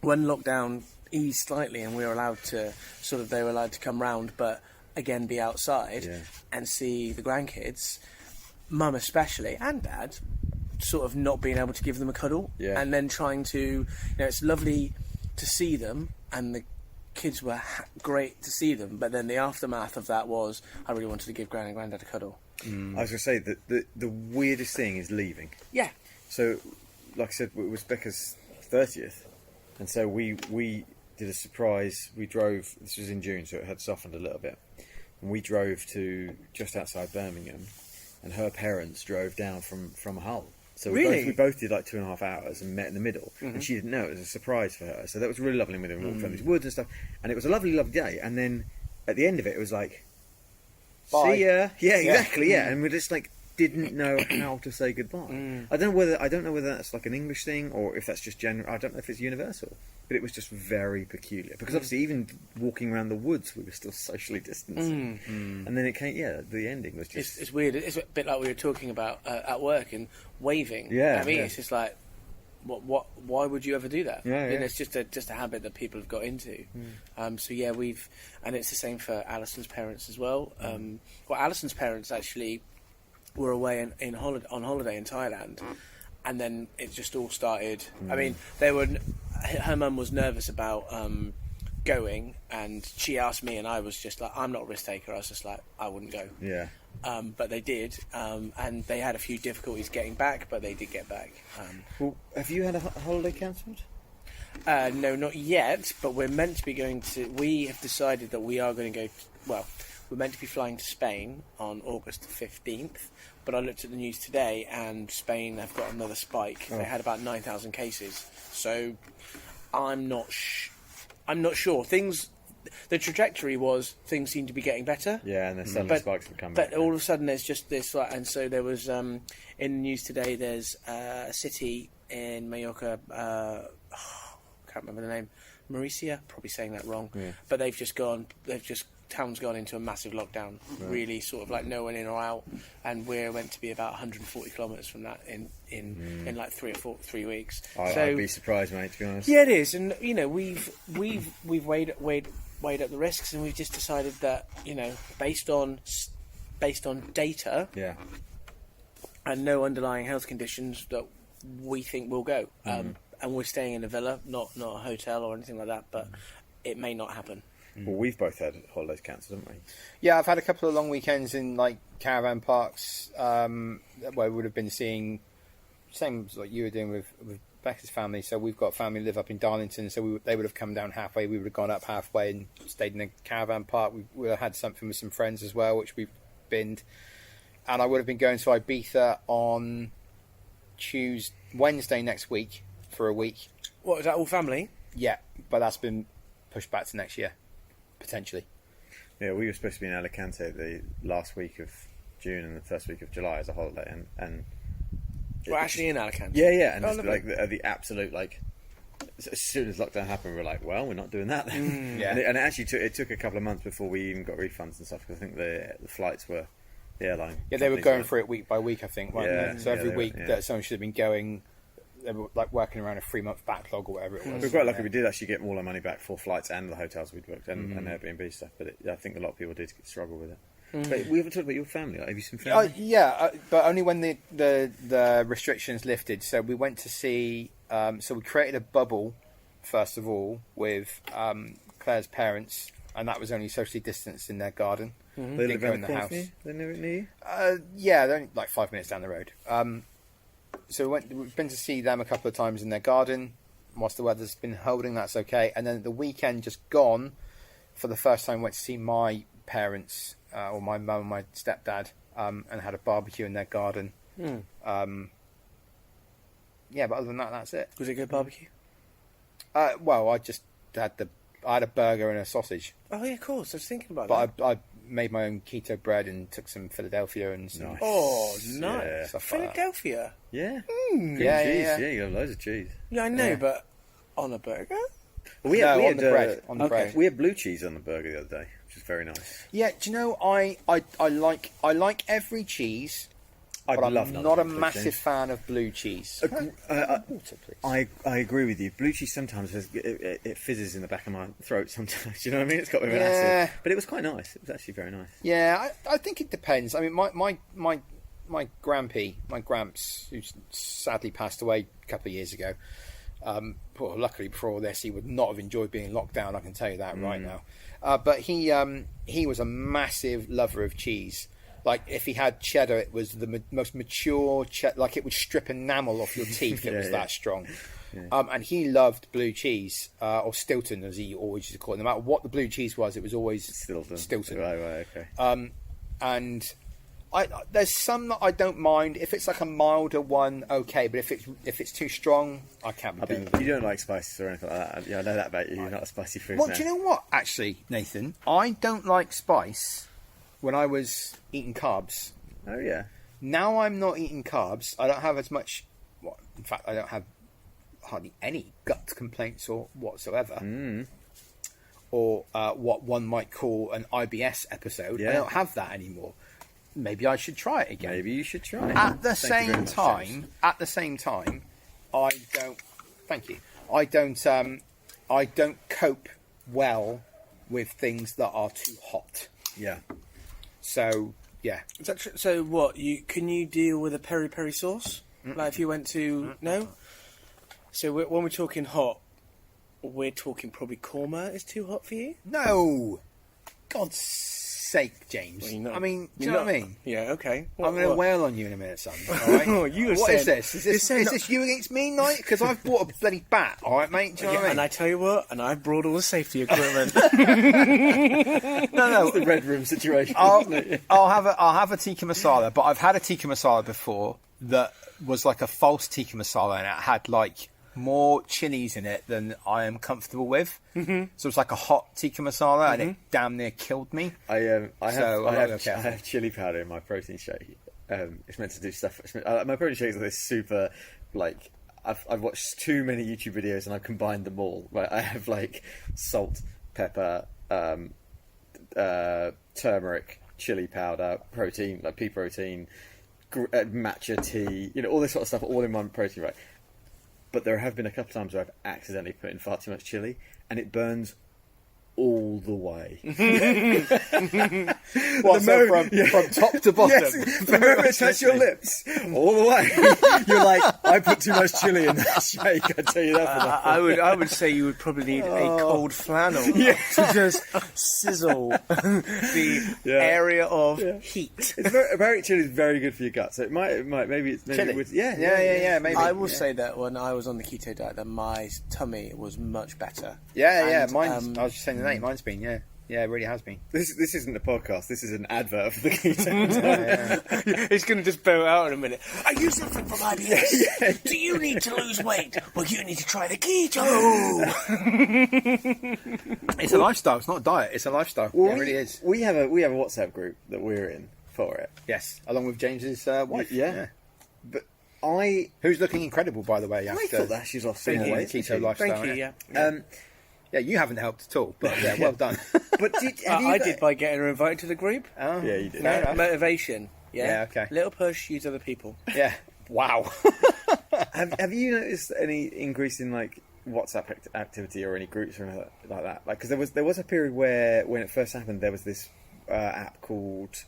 when lockdown eased slightly and they were allowed to come round, but again be outside and see the grandkids, Mum especially and Dad, sort of not being able to give them a cuddle, and then trying to, it's lovely to see them, and the kids were great to see them, but then the aftermath of that was I really wanted to give Gran and Grandad a cuddle. I was going to say that the weirdest thing is leaving. Yeah. So, like I said, it was Becca's 30th, and so we did a surprise. We drove. This was in June, so it had softened a little bit, and we drove to just outside Birmingham, and her parents drove down from Hull. So we both did like 2.5 hours and met in the middle, and she didn't know. It was a surprise for her. So that was really lovely. We walked around these woods and stuff, and it was a lovely, lovely day. And then at the end of it, it was like, Bye. see ya. Yeah, exactly. Yeah, and we just like didn't know how to say goodbye. I don't know whether that's like an English thing or if that's just general. I don't know if it's universal, but it was just very peculiar because obviously even walking around the woods we were still socially distanced, and then it came. Yeah, the ending was just. It's weird. It's a bit like we were talking about at work and waving. Yeah, I mean, yeah. it's just like, what? Why would you ever do that? Yeah, yeah. It's just a habit that people have got into. So yeah, and it's the same for Alison's parents as well. Well, Alison's parents actually were away on holiday in Thailand, and then it just all started. I mean, her mum was nervous about going, and she asked me, and I was just like, I'm not a risk taker. I was just like, I wouldn't go. Yeah. But they did, and they had a few difficulties getting back, but they did get back. Well, have you had a holiday cancelled? No, not yet, but we're meant to be going to... We have decided that we are going to go... Well, we're meant to be flying to Spain on August 15th, but I looked at the news today, and Spain have got another spike. They had about 9,000 cases. So I'm not sure. Things the trajectory was things seemed to be getting better. Yeah, and then suddenly spikes would come But back. all of a sudden, there's just this, and so there was in the news today. There's a city in Mallorca. Can't remember the name. Mauricia, probably saying that wrong. Yeah. But town's gone into a massive lockdown. Right. Really, sort of like no one in or out, and we're meant to be about 140 kilometres from that in like 3 weeks. I'd be surprised, mate. To be honest. Yeah, it is, and we've weighed up the risks, and we've just decided that based on data, yeah, and no underlying health conditions, that we think we'll go. And we're staying in a villa, not a hotel or anything like that, but it may not happen. Well, we've both had holidays cancelled, haven't we? Yeah, I've had a couple of long weekends in like caravan parks where we would have been seeing, same as what you were doing with Becca's family. So we've got family live up in Darlington, so they would have come down halfway. We would have gone up halfway and stayed in a caravan park. We would have had something with some friends as well, which we've binned. And I would have been going to Ibiza on Wednesday next week for a week. What, is that all family? Yeah, but that's been pushed back to next year, potentially. Yeah, we were supposed to be in Alicante the last week of June and the first week of July as a holiday, and we're actually in Alicante. Yeah, and just like the absolute as soon as lockdown happened, we were like, well, we're not doing that then. Yeah. And it actually took a couple of months before we even got refunds and stuff, because I think the flights were the airline. Yeah, they were going for it week by week, I think, weren't they? So every week that someone should have been going. They were like working around a 3-month backlog or whatever it was. We were quite lucky. We did actually get all our money back for flights and the hotels we'd booked and Airbnb stuff. But I think a lot of people did struggle with it. But we haven't talked about your family. Have you some family? But only when the restrictions lifted. So we went to see. So we created a bubble first of all with Claire's parents, and that was only socially distanced in their garden. They live in the house. They near you? Yeah, they're only like 5 minutes down the road. So we've been to see them a couple of times in their garden. Whilst the weather's been holding, that's okay. And then the weekend just gone, for the first time, went to see my parents, or my mum and my stepdad, and had a barbecue in their garden. Yeah, but other than that, that's it. Was it a good barbecue? Well, I had a burger and a sausage. Oh yeah, of course. I was thinking about that. that. I made my own keto bread and took some Philadelphia and some. Nice. Oh, nice. Yeah. Stuff like that. Philadelphia. Yeah. Yeah, cheese. yeah. You have loads of cheese. Yeah, I know, Yeah. but on a burger? On the bread. On the bread. We had blue cheese on the burger the other day, which is very nice. Yeah, do you know I like every cheese, but I'm not a massive fan of blue cheese. Water, please. I agree with you. Blue cheese sometimes it fizzes in the back of my throat sometimes. Do you know what I mean? It's got a bit of an acid, but it was quite nice. It was actually very nice. Yeah, I think it depends. I mean, my gramps, who sadly passed away a couple of years ago. Well, luckily before all this, he would not have enjoyed being locked down. I can tell you that right now. But he was a massive lover of cheese. Like, if he had cheddar, it was the most mature cheddar. Like, it would strip enamel off your teeth. It was that strong. Yeah. And he loved blue cheese, or Stilton, as he always used to call it. No matter what the blue cheese was, it was always Stilton. Right, okay. And there's some that I don't mind. If it's like a milder one, okay. But if it's too strong, I can't be doing it. You don't like spices or anything like that. Yeah, I know that about you. You're not a spicy food Well, man. do you know what, actually, Nathan? I don't like spice when I was eating carbs. Oh, yeah. Now I'm not eating carbs. I don't have as much... Well, in fact, I don't have hardly any gut complaints or whatsoever. Or what one might call an IBS episode. Yeah. I don't have that anymore. Maybe I should try it again. Maybe you should try it. At the same time, I don't. Thank you. I don't cope well with things that are too hot. Yeah. So yeah. Is that true? So what? Can you deal with a peri peri sauce? Like if you went to no. So when we're talking hot, we're talking probably korma is too hot for you. No. God's sake, James. Well, I mean, do you know what I mean? Yeah. Okay. I'm going to wail on you in a minute, son. All right. What is this? Is this you against me, Knight? Because I've bought a bloody bat. All right, mate. Do you know what I mean? And I tell you what, and I've brought all the safety equipment. No. It's the red room situation. I'll have a tikka masala, but I've had a tikka masala before that was like a false tikka masala, and it had like more chilies in it than I am comfortable with. Mm-hmm. So it's like a hot tikka masala, and it damn near killed me. I have careful. chili powder in my protein shake. It's meant to do stuff. My protein shakes are this super, like, I've watched too many YouTube videos and I've combined them all. Right? I have like salt, pepper, turmeric, chili powder, protein, like pea protein, matcha tea, all this sort of stuff, all in one protein, right? But there have been a couple of times where I've accidentally put in far too much chili, and it burns all the way. From top to bottom? Yes, the moment it touches your lips, all the way. You're like, I put too much chili in that shake, I tell you that for nothing. I would say you would probably need a cold flannel to just sizzle the area of heat. Apparently chili is very good for your gut, so it might maybe it's maybe Chili? with, maybe. I will say that when I was on the keto diet, that my tummy was much better. Yeah, And, mine's. I was just saying the name. Mine's been, yeah, it really has been. This isn't a podcast. This is an advert for the keto. It's going to just bow out in a minute. Are you suffering from IBS? Do you need to lose weight? Well, you need to try the keto. It's a lifestyle. It's not a diet. It's a lifestyle. It really is. We have a WhatsApp group that we're in for it. Yes, along with James's wife. Yeah. But who's looking incredible, by the way. I thought that she's lost some weight. Keto lifestyle. Thank you. Yeah. Yeah. Yeah, you haven't helped at all, but yeah, well done. But I did by getting her invited to the group. Oh, yeah, you did. Fair enough. Motivation. Yeah, okay. Little push, use other people. Yeah. Wow. Have you noticed any increase in like WhatsApp activity or any groups or anything like that? Like, because there was a period where when it first happened, there was this app called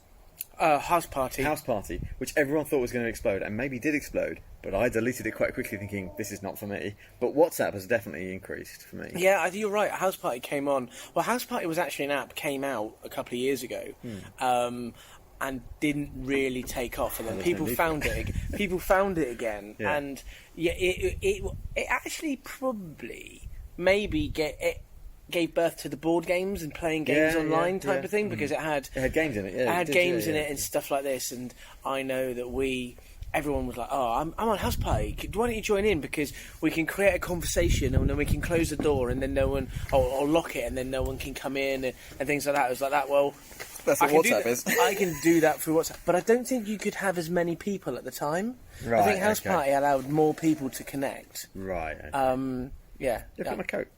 House Party, which everyone thought was going to explode, and maybe did explode, but I deleted it quite quickly thinking, this is not for me. But WhatsApp has definitely increased for me. Yeah, you're right. House Party came on. Well, House Party was actually an app, came out a couple of years ago, and didn't really take off. And then people found it again. Yeah. And yeah, it actually probably maybe gave birth to the board games and playing games online type of thing, because it had games in it. Yeah, it had games in it and stuff like this. And I know that everyone was like, "Oh, I'm on House Party. Why don't you join in? Because we can create a conversation, and then we can close the door, and then no one, or lock it, and then no one can come in, and things like that." It was like that. Well, that's what WhatsApp is. I can do that through WhatsApp, but I don't think you could have as many people at the time. Right, I think House Party allowed more people to connect. Right. Okay. Yeah. Look at my coat.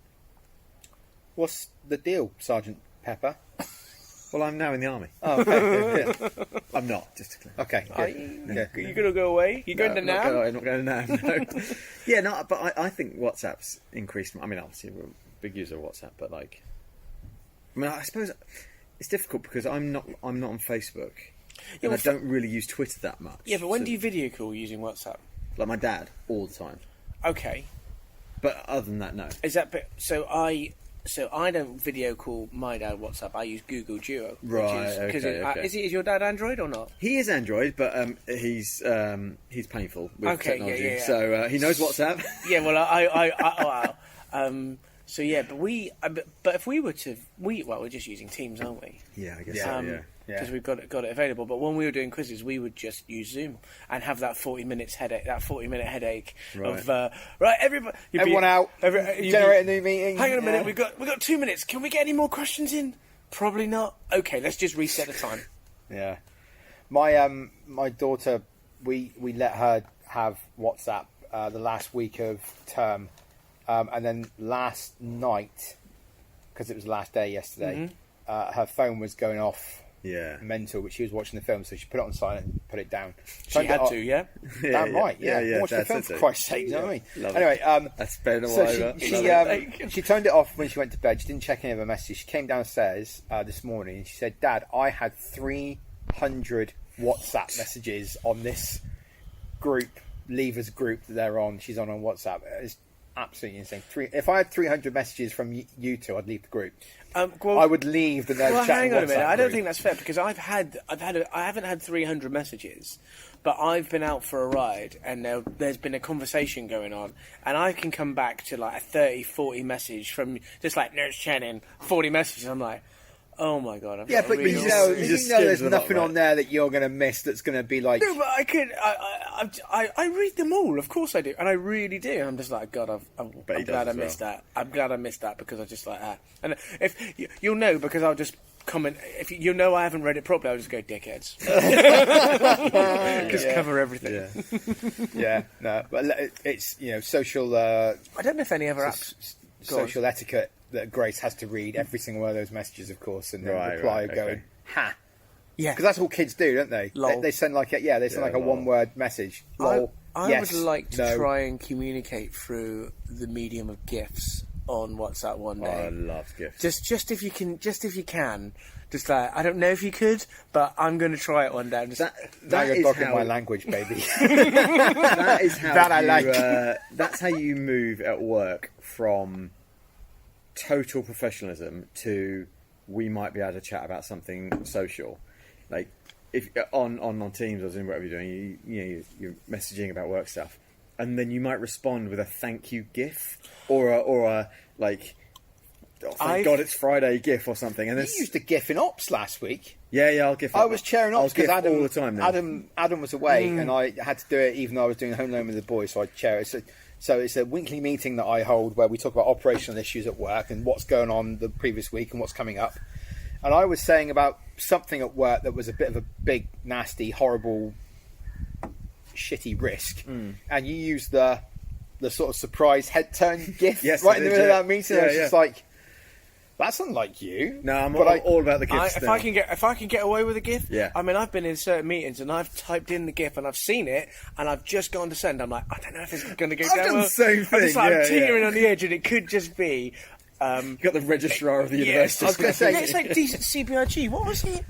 What's the deal, Sergeant Pepper? Well, I'm now in the army. Oh, okay. Yeah. I'm not, just to clear. Okay. Are you going to go away? You going to NAM? I'm not going to NAM, no. Yeah, no, but I think WhatsApp's increased. I mean, obviously, we're a big user of WhatsApp, but like, I suppose it's difficult because I'm not on Facebook, and I don't really use Twitter that much. Yeah, but when do you video call using WhatsApp? Like my dad, all the time. Okay. But other than that, no. Is that so? I don't video call my dad WhatsApp. I use Google Duo. Right. Okay. Is your dad Android or not? He is Android, but he's painful with technology. Yeah. So he knows WhatsApp. Yeah. Well, so yeah, but if we were to, we're just using Teams, aren't we? Yeah, I guess so. Yeah. Because we've got it available. But when we were doing quizzes, we would just use Zoom and have that 40-minute headache Right. of right, Everyone out. Generate a new meeting. Hang on a minute, we've got 2 minutes. Can we get any more questions in? Probably not. Okay, let's just reset the time. Yeah. My daughter, we let her have WhatsApp the last week of term, and then last night, because it was the last day yesterday, her phone was going off. Yeah. Mental, but she was watching the film, so she put it on silent and put it down. She had to, yeah? Damn right, yeah. Watch the film, for Christ's sake, you know what I mean? Anyway, that's been a so while. she turned it off when she went to bed. She didn't check any of her messages. She came downstairs this morning and she said, "Dad, I had 300 WhatsApp messages on this group, Leavers group that they're on. She's on WhatsApp. It's absolutely insane. If I had 300 messages from you two, I'd leave the group. I would leave the nerdschatting. Hang on a minute. WhatsApp I don't group. think that's fair, because I haven't had 300 messages, but I've been out for a ride and there's been a conversation going on, and I can come back to like a 30, 40 message from just like nerdschatting, 40 messages. I'm like, Oh my god! I've Yeah, got a but really you awesome- know, you just there's skimmed a lot, nothing right? on there that you're going to miss that's going to be like. No, but I could. I read them all. Of course I do, and I really do. I'm just like, God, I'm Bet he glad I does as missed well. that. I'm glad I missed that because I just like that. And if you'll know because I'll just comment. If you know I haven't read it properly, I'll just go dickheads. Just cover everything. Yeah. Yeah, no, but it's social I don't know if any other apps. Go on. social etiquette that Grace has to read every single one of those messages, of course, and then Right, reply right, going okay. ha. Yeah, Because that's all kids do, don't they? Lol. They send like a lol. one-word message. I Lol. Yes, would like to no. try and communicate through the medium of GIFs on WhatsApp one Oh, day. I love gifts. Just if you can, just like I don't know if you could, but I'm going to try it one day. Just, Now That you're is talking how- my language, baby. That is how That I you, like. that's how you move at work from total professionalism to we might be able to chat about something social. Like if on Teams or Zoom, whatever you're doing, you're messaging about work stuff, and then you might respond with a thank you gif or a like. Oh, thank God it's Friday gif or something. And You this, used a GIF in Ops last week. yeah, I'll gif. I was chairing I'll Ops because gif Adam all the time. Then. Adam was away, and I had to do it even though I was doing home loan with the boys. So I chair it. So it's a weekly meeting that I hold where we talk about operational issues at work and what's going on the previous week and what's coming up. And I was saying about something at work that was a bit of a big, nasty, horrible, shitty risk, and you used the sort of surprise head turn gif Yes, right I in the did, middle yeah. of that meeting. Yeah, I was yeah. just like, that's unlike you. No, I'm But all about the gifs. if now. I can get away with a GIF, Yeah. I mean, I've been in certain meetings and I've typed in the GIF and I've seen it and I've just gone to send. I'm like, I don't know if it's going to go I've down done well. the same I'm thing, just like, yeah, I'm teetering yeah. on the edge, and it could just be. You got the registrar of the Yes, university. I was gonna say- it's like decent CBRG. What was it?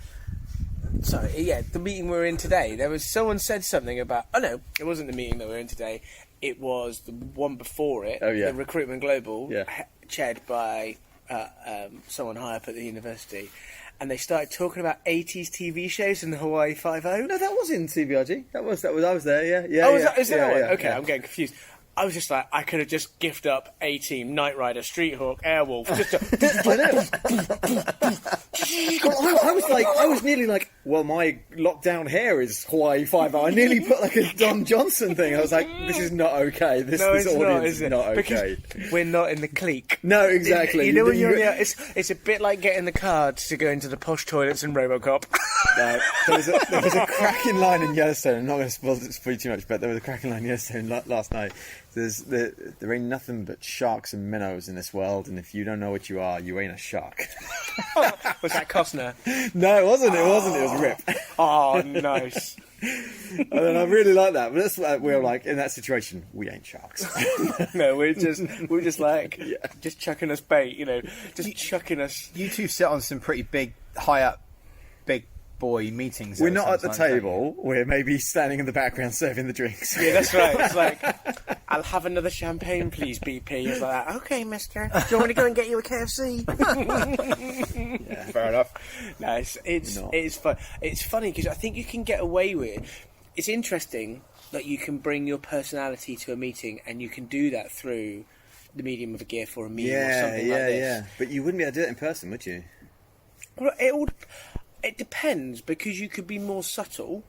Sorry, yeah, the meeting we were in today. There was someone said something about. Oh no, it wasn't the meeting that we were in today. It was the one before it. Oh, yeah. The Recruitment Global, Yeah. chaired by someone high up at the university, and they started talking about 80s TV shows in Hawaii Five-0. No, that was in CBRG. That was. I was there. Yeah, yeah. Oh, yeah, is that one? yeah, Okay, yeah. I'm getting confused. I was just like, I could have just gifted up A-Team, Knight Rider, Street Hawk, Airwolf. Just I know. I was nearly like, well, my lockdown hair is Hawaii 5. I nearly put like a Don Johnson thing. I was like, this is not okay. This no, it's audience not, is is it? not okay. Because we're not in the clique. No, exactly. You know when you're it's a bit like getting the cards to go into the posh toilets in RoboCop. No, there was a cracking line in Yellowstone. I'm not going to spoil too much, but there was a cracking line in Yellowstone last night. There ain't nothing but sharks and minnows in this world, and if you don't know what you are, you ain't a shark. Was that Costner? No, it wasn't. It wasn't. It was Rip. Oh, nice. And then I really like that. But that's what we're like in that situation. We ain't sharks. No, we're just like just chucking us bait, just chucking us. You two sit on some pretty big, high up, big boy meetings. We're though, not at the sometimes, don't you? table. We're maybe standing in the background serving the drinks. Yeah, that's right. It's like, I'll have another champagne, please, BP. It's like, okay, mister. Do you want me to go and get you a KFC? Yeah, fair enough. No, it's fun. It's funny because I think you can get away with. It's interesting that you can bring your personality to a meeting, and you can do that through the medium of a GIF or a meme or something like this. yeah. But you wouldn't be able to do it in person, would you? Well, it depends because you could be more subtle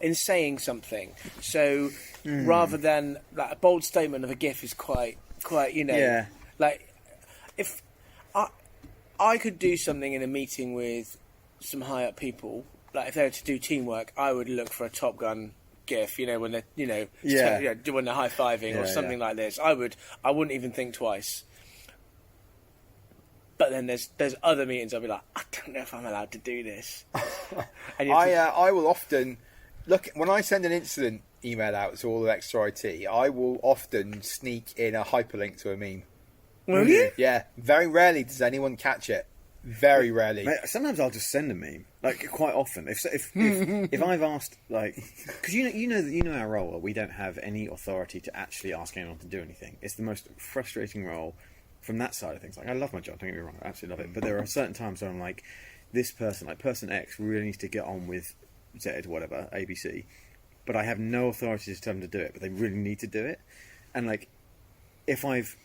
in saying something. So rather than like a bold statement of a GIF is quite Yeah. like if I could do something in a meeting with some high up people, like if they were to do teamwork, I would look for a Top Gun GIF, when they're when they're high fiving or something like this. I wouldn't even think twice. But then there's other meetings I'll be like, I don't know if I'm allowed to do this. And I will often look when I send an incident email out to all of extra IT. I will often sneak in a hyperlink to a meme. will you? Yeah, very rarely does anyone catch it. Very rarely. Mate, sometimes I'll just send a meme. Like quite often, if I've asked, like, because you know our role, where we don't have any authority to actually ask anyone to do anything. It's the most frustrating role from that side of things. Like, I love my job. Don't get me wrong, I absolutely love it. But there are certain times where I'm like, this person, like person X, really needs to get on with Z, whatever, ABC. But I have no authority to tell them to do it. But they really need to do it. And like, if I've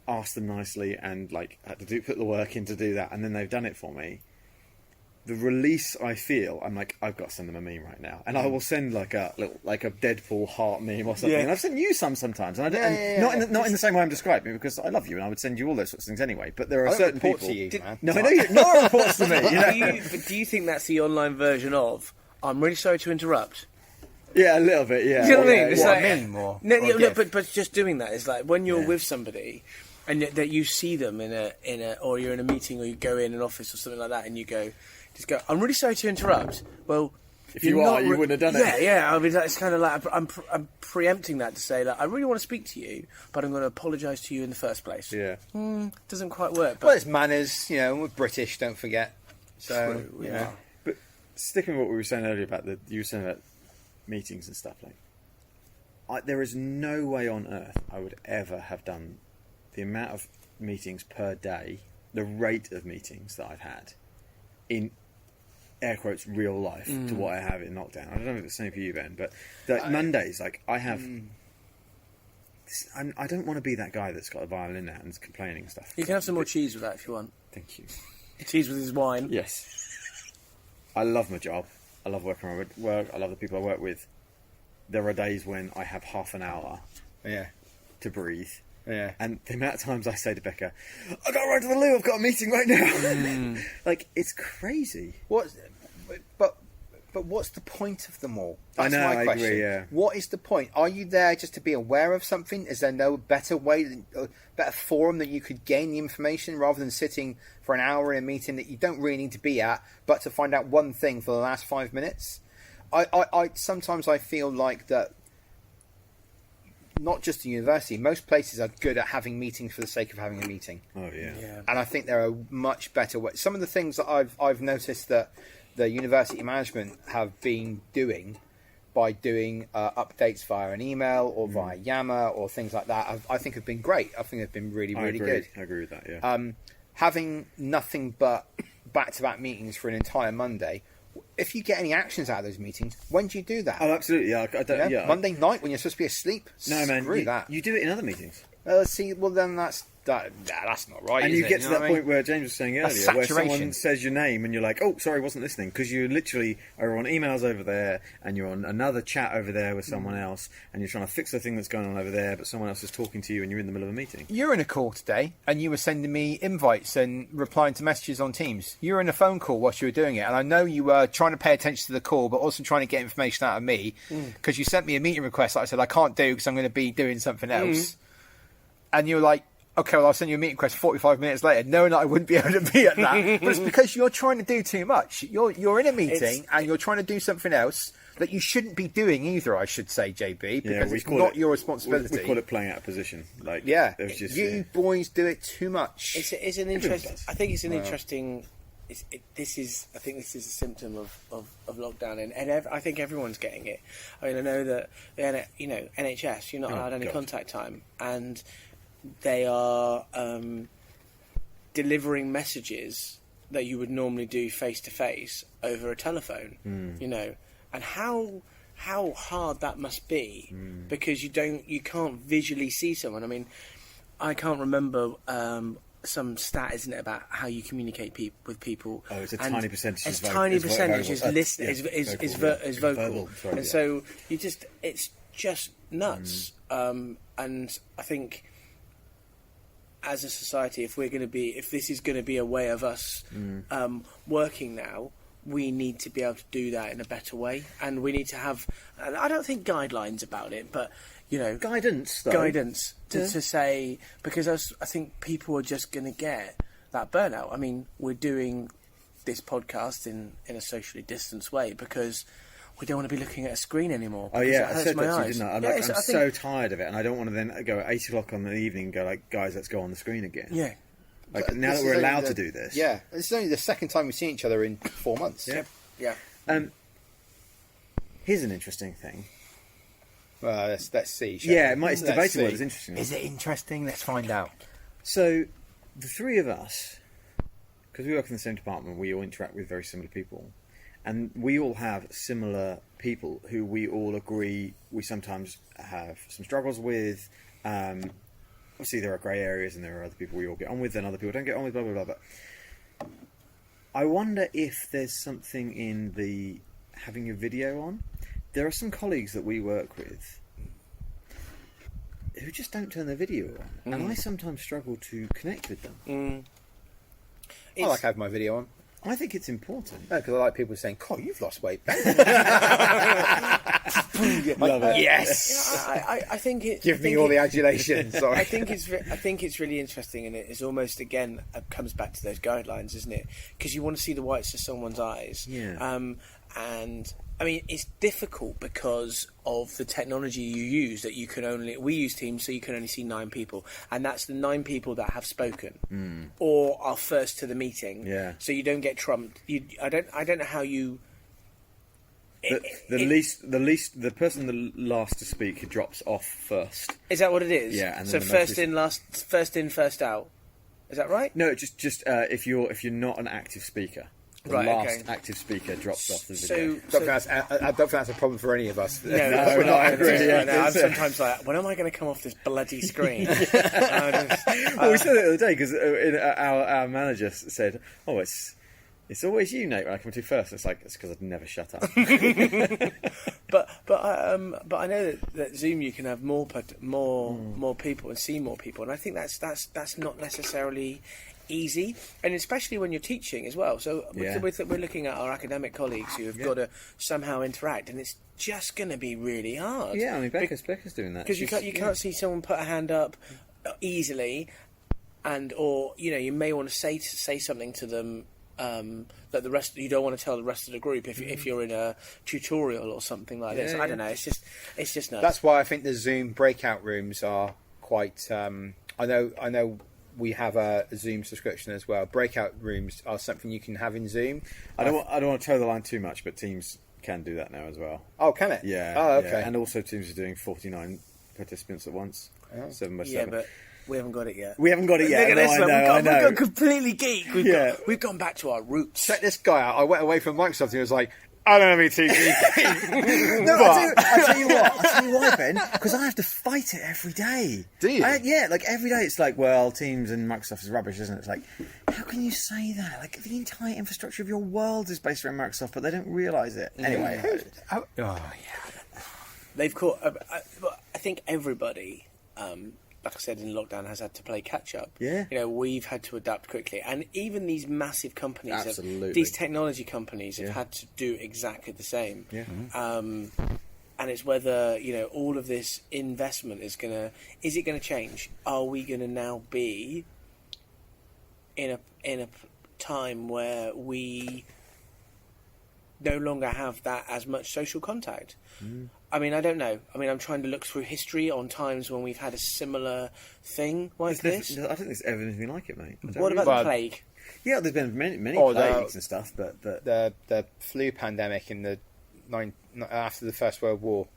asked them nicely and like had to put the work in to do that, and then they've done it for me, the release I feel, I'm like, I've got to send them a meme right now, and I will send like a Deadpool heart meme or something. Yeah. And I've sent you sometimes, and I don't, not in the same way I'm describing, because I love you and I would send you all those sorts of things anyway. But there are I don't certain report people. to you, man. No, I know you. No one reports to me. You know? But do you think that's the online version of "I'm really sorry to interrupt"? Yeah, a little bit. Yeah. You know what I mean? Yeah, It's yeah. like- meme or but just doing that is like when you're Yeah. with somebody and that you see them in a or you're in a meeting or you go in an office or something like that and you go, I'm really sorry to interrupt. Well, If you are, you wouldn't have done it. Yeah. I mean, it's kind of like I'm preempting that to say that I really want to speak to you, but I'm going to apologise to you in the first place. Yeah. Doesn't quite work. But Well, it's manners, you know, and we're British, don't forget. So, True, you yeah. know. But sticking with what we were saying earlier about you were saying about meetings and stuff, like, there is no way on earth I would ever have done the amount of meetings per day, the rate of meetings that I've had in air quotes real life to what I have in lockdown. I don't know if it's the same for you, Ben, but Mondays, like, I have. I don't want to be that guy that's got a violin out and is complaining and stuff. you can have some more cheese with that if you want. Thank you. Cheese with his wine. Yes. I love my job. I love working around work. I love the people I work with. There are days when I have half an hour Yeah. to breathe. Yeah. And the amount of times I say to Becca, I got to run to the loo, I've got a meeting right now. Like, it's crazy. But what's the point of them all? I That's know, my I question. agree, yeah. What is the point? Are you there just to be aware of something? Is there no better way, better forum that you could gain the information rather than sitting for an hour in a meeting that you don't really need to be at, but to find out one thing for the last 5 minutes? I sometimes I feel like that. Not just the university, most places are good at having meetings for the sake of having a meeting. Oh, yeah. Yeah. And I think there are much better ways. Some of the things that I've noticed that the university management have been doing by doing updates via an email or via Yammer or things like that, I think have been great. I think they've been really, really good. I agree with that, yeah. Having nothing but back-to-back meetings for an entire Monday, if you get any actions out of those meetings, when do you do that? Oh, absolutely, yeah. I don't, You know, yeah. Monday night when you're supposed to be asleep? No, man. Screw that. You do it in other meetings. See, well then that's not right. And is you it? get to know that what I mean? point where James was saying That's earlier, where someone saturation. says your name and you're like, oh, sorry, wasn't listening, because you literally are on emails over there and you're on another chat over there with someone else and you're trying to fix the thing that's going on over there, but someone else is talking to you and you're in the middle of a meeting. You're in a call today, and you were sending me invites and replying to messages on Teams. You were in a phone call whilst you were doing it, and I know you were trying to pay attention to the call, but also trying to get information out of me, because you sent me a meeting request that I said I can't do because I'm going to be doing something else. And you were like, okay, well, I'll send you a meeting request 45 minutes later, knowing that I wouldn't be able to be at that. But it's because you're trying to do too much. You're in a meeting, and you're trying to do something else that you shouldn't be doing either, I should say, JB, because it's not your responsibility. We call it playing out of position. Like, Yeah, there's just, you boys do it too much. It's an interesting. does. I think it's an interesting. I think this is a symptom of lockdown, and I think everyone's getting it. I mean, I know that NHS, you're not allowed any God. contact time, and they are delivering messages that you would normally do face to face over a telephone. You know, and how hard that must be because you can't visually see someone. I mean, I can't remember. Some stat, isn't it, about how you communicate with people? Oh, it's a And tiny percentage. It's is tiny vocal. percentage is vocal. Yeah. Vocal. Sorry, And yeah. so it's just nuts. And I think as a society, if this is going to be a way of us working now, we need to be able to do that in a better way, and we need to have. And I don't think guidelines about it, but Guidance, though. guidance to say, because I think people are just going to get that burnout. I mean, we're doing this podcast in a socially distanced way because we don't want to be looking at a screen anymore. Oh because yeah, it I hurts said my that to you, eyes. didn't I? Yeah, I'm so I so think- tired of it, and I don't want to then go at 8 o'clock on the evening and go like, guys, let's go on the screen again. Yeah. Like, But now this that is we're only allowed to do this. Yeah, this is only the second time we've seen each other in 4 months. Yeah. Yeah. Here's an interesting thing. Well, let's see. shall Yeah, we? it's Let's debatable. see. It's interesting. Is it interesting? Let's find out. So, the three of us, because we work in the same department, we all interact with very similar people. And we all have similar people who we all agree we sometimes have some struggles with. Obviously, there are grey areas and there are other people we all get on with and other people don't get on with, blah, blah, blah. But I wonder if there's something in the having a video on. There are some colleagues that we work with who just don't turn their video on, and I sometimes struggle to connect with them. I like having my video on. I think it's important. No, because I like people saying, "God, you've lost weight." Love it. Yes. I think it. Give me all the adulation. Sorry. I think it's really interesting, and it is almost again comes back to those guidelines, isn't it? Because you want to see the whites of someone's eyes. Yeah. And I mean, it's difficult because of the technology you use. That we use Teams, so you can only see 9 people, and that's the 9 people that have spoken or are first to the meeting. Yeah. So you don't get trumped. I don't know how you. The person the last to speak drops off first. Is that what it is? Yeah, and so then first in, first out. Is that right? No, just if you're not an active speaker, the Right, last okay. active speaker drops off the video. I don't think that's a problem for any of us. No, I agree. Yeah, I'm sometimes like, when am I going to come off this bloody screen? Well, we said it the other day because our manager said, "Oh, it's always you, Nate, when I come to first." It's like it's because I'd never shut up. But I know that Zoom you can have more people and see more people, and I think that's not necessarily easy, and especially when you're teaching as well. So we're looking at our academic colleagues who have got to somehow interact, and it's just going to be really hard. Yeah, I mean Becca's doing that because you can't see someone put a hand up easily, or you may want to say something to them. That the rest you don't want to tell the rest of the group if you're in a tutorial or something like this. I don't know. It's just nuts. That's why I think the Zoom breakout rooms are quite. I know. We have a Zoom subscription as well. Breakout rooms are something you can have in Zoom. I don't want to toe the line too much, but Teams can do that now as well. Oh, can it? Yeah. Oh, okay. Yeah. And also Teams is doing 49 participants at once. 7 by 7. Yeah, but we haven't got it yet. We haven't got it yet. Look at this one. I know. We've got completely geek. We've gone back to our roots. Check this guy out. I went away from Microsoft and he was like, I don't know, too geeky. No, I'll tell you why, Ben, because I have to fight it every day. Do you? Like every day it's like, well, Teams and Microsoft is rubbish, isn't it? It's like, how can you say that? Like, the entire infrastructure of your world is based around Microsoft, but they don't realise it. Anyway. They've caught... I think everybody... like I said, in lockdown, has had to play catch up. Yeah. We've had to adapt quickly, and even these massive companies, these technology companies, have had to do exactly the same. Yeah. And it's whether all of this investment is it going to change? Are we going to now be in a time where we no longer have that as much social contact? I mean, I don't know. I mean, I'm trying to look through history on times when we've had a similar thing like this. I don't think there's ever anything like it, mate. What about the plague? Yeah, there's been many plagues and stuff, but the flu pandemic in after the First World War,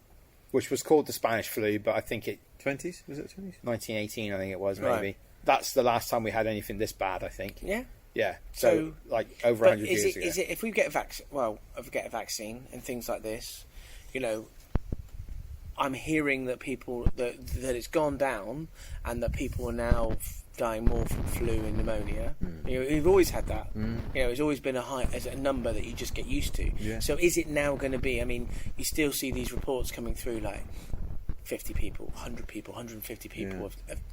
which was called the Spanish flu, but I think 20s, was it 20s? 1918, I think it was, maybe. Right. That's the last time we had anything this bad, I think. Yeah. Yeah. So like over 100 years ago. Is it if we get a vaccine and things like this, I'm hearing that that it's gone down and that people are now dying more from flu and pneumonia. We've always had that. It's always been a number that you just get used to. Yeah. So is it now going to be? I mean, you still see these reports coming through like 50 people, 100 people, 150 people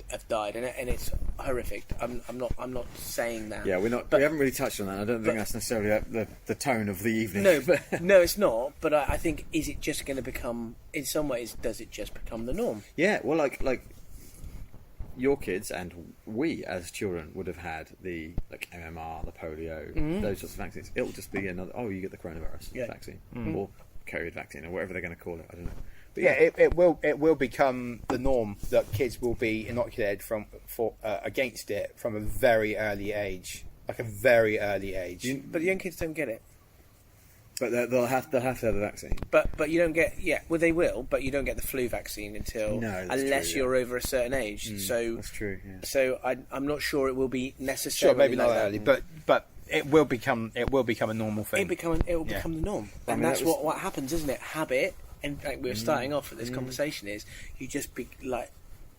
have died, and it's horrific. I'm not saying that. Yeah, we haven't really touched on that. I don't think that's necessarily the tone of the evening. No, but no, it's not. But I think, is it just going to become? In some ways, does it just become the norm? Yeah, well, like your kids and we as children would have had the MMR, the polio, those sorts of vaccines. It'll just be another. Oh, you get the coronavirus vaccine or carrier vaccine or whatever they're going to call it. I don't know. But it will become the norm that kids will be inoculated against it from a very early age, like a very early age. But young kids don't get it. But they'll have to have the vaccine. But you don't get they will, but you don't get the flu vaccine unless you're over a certain age. So that's true. Yeah. So I'm not sure it will be necessarily. Sure, maybe not that early, but it will become a normal thing. It will become the norm, and that's what happens, isn't it? Habit. And like we were starting off with this conversation is you just be like,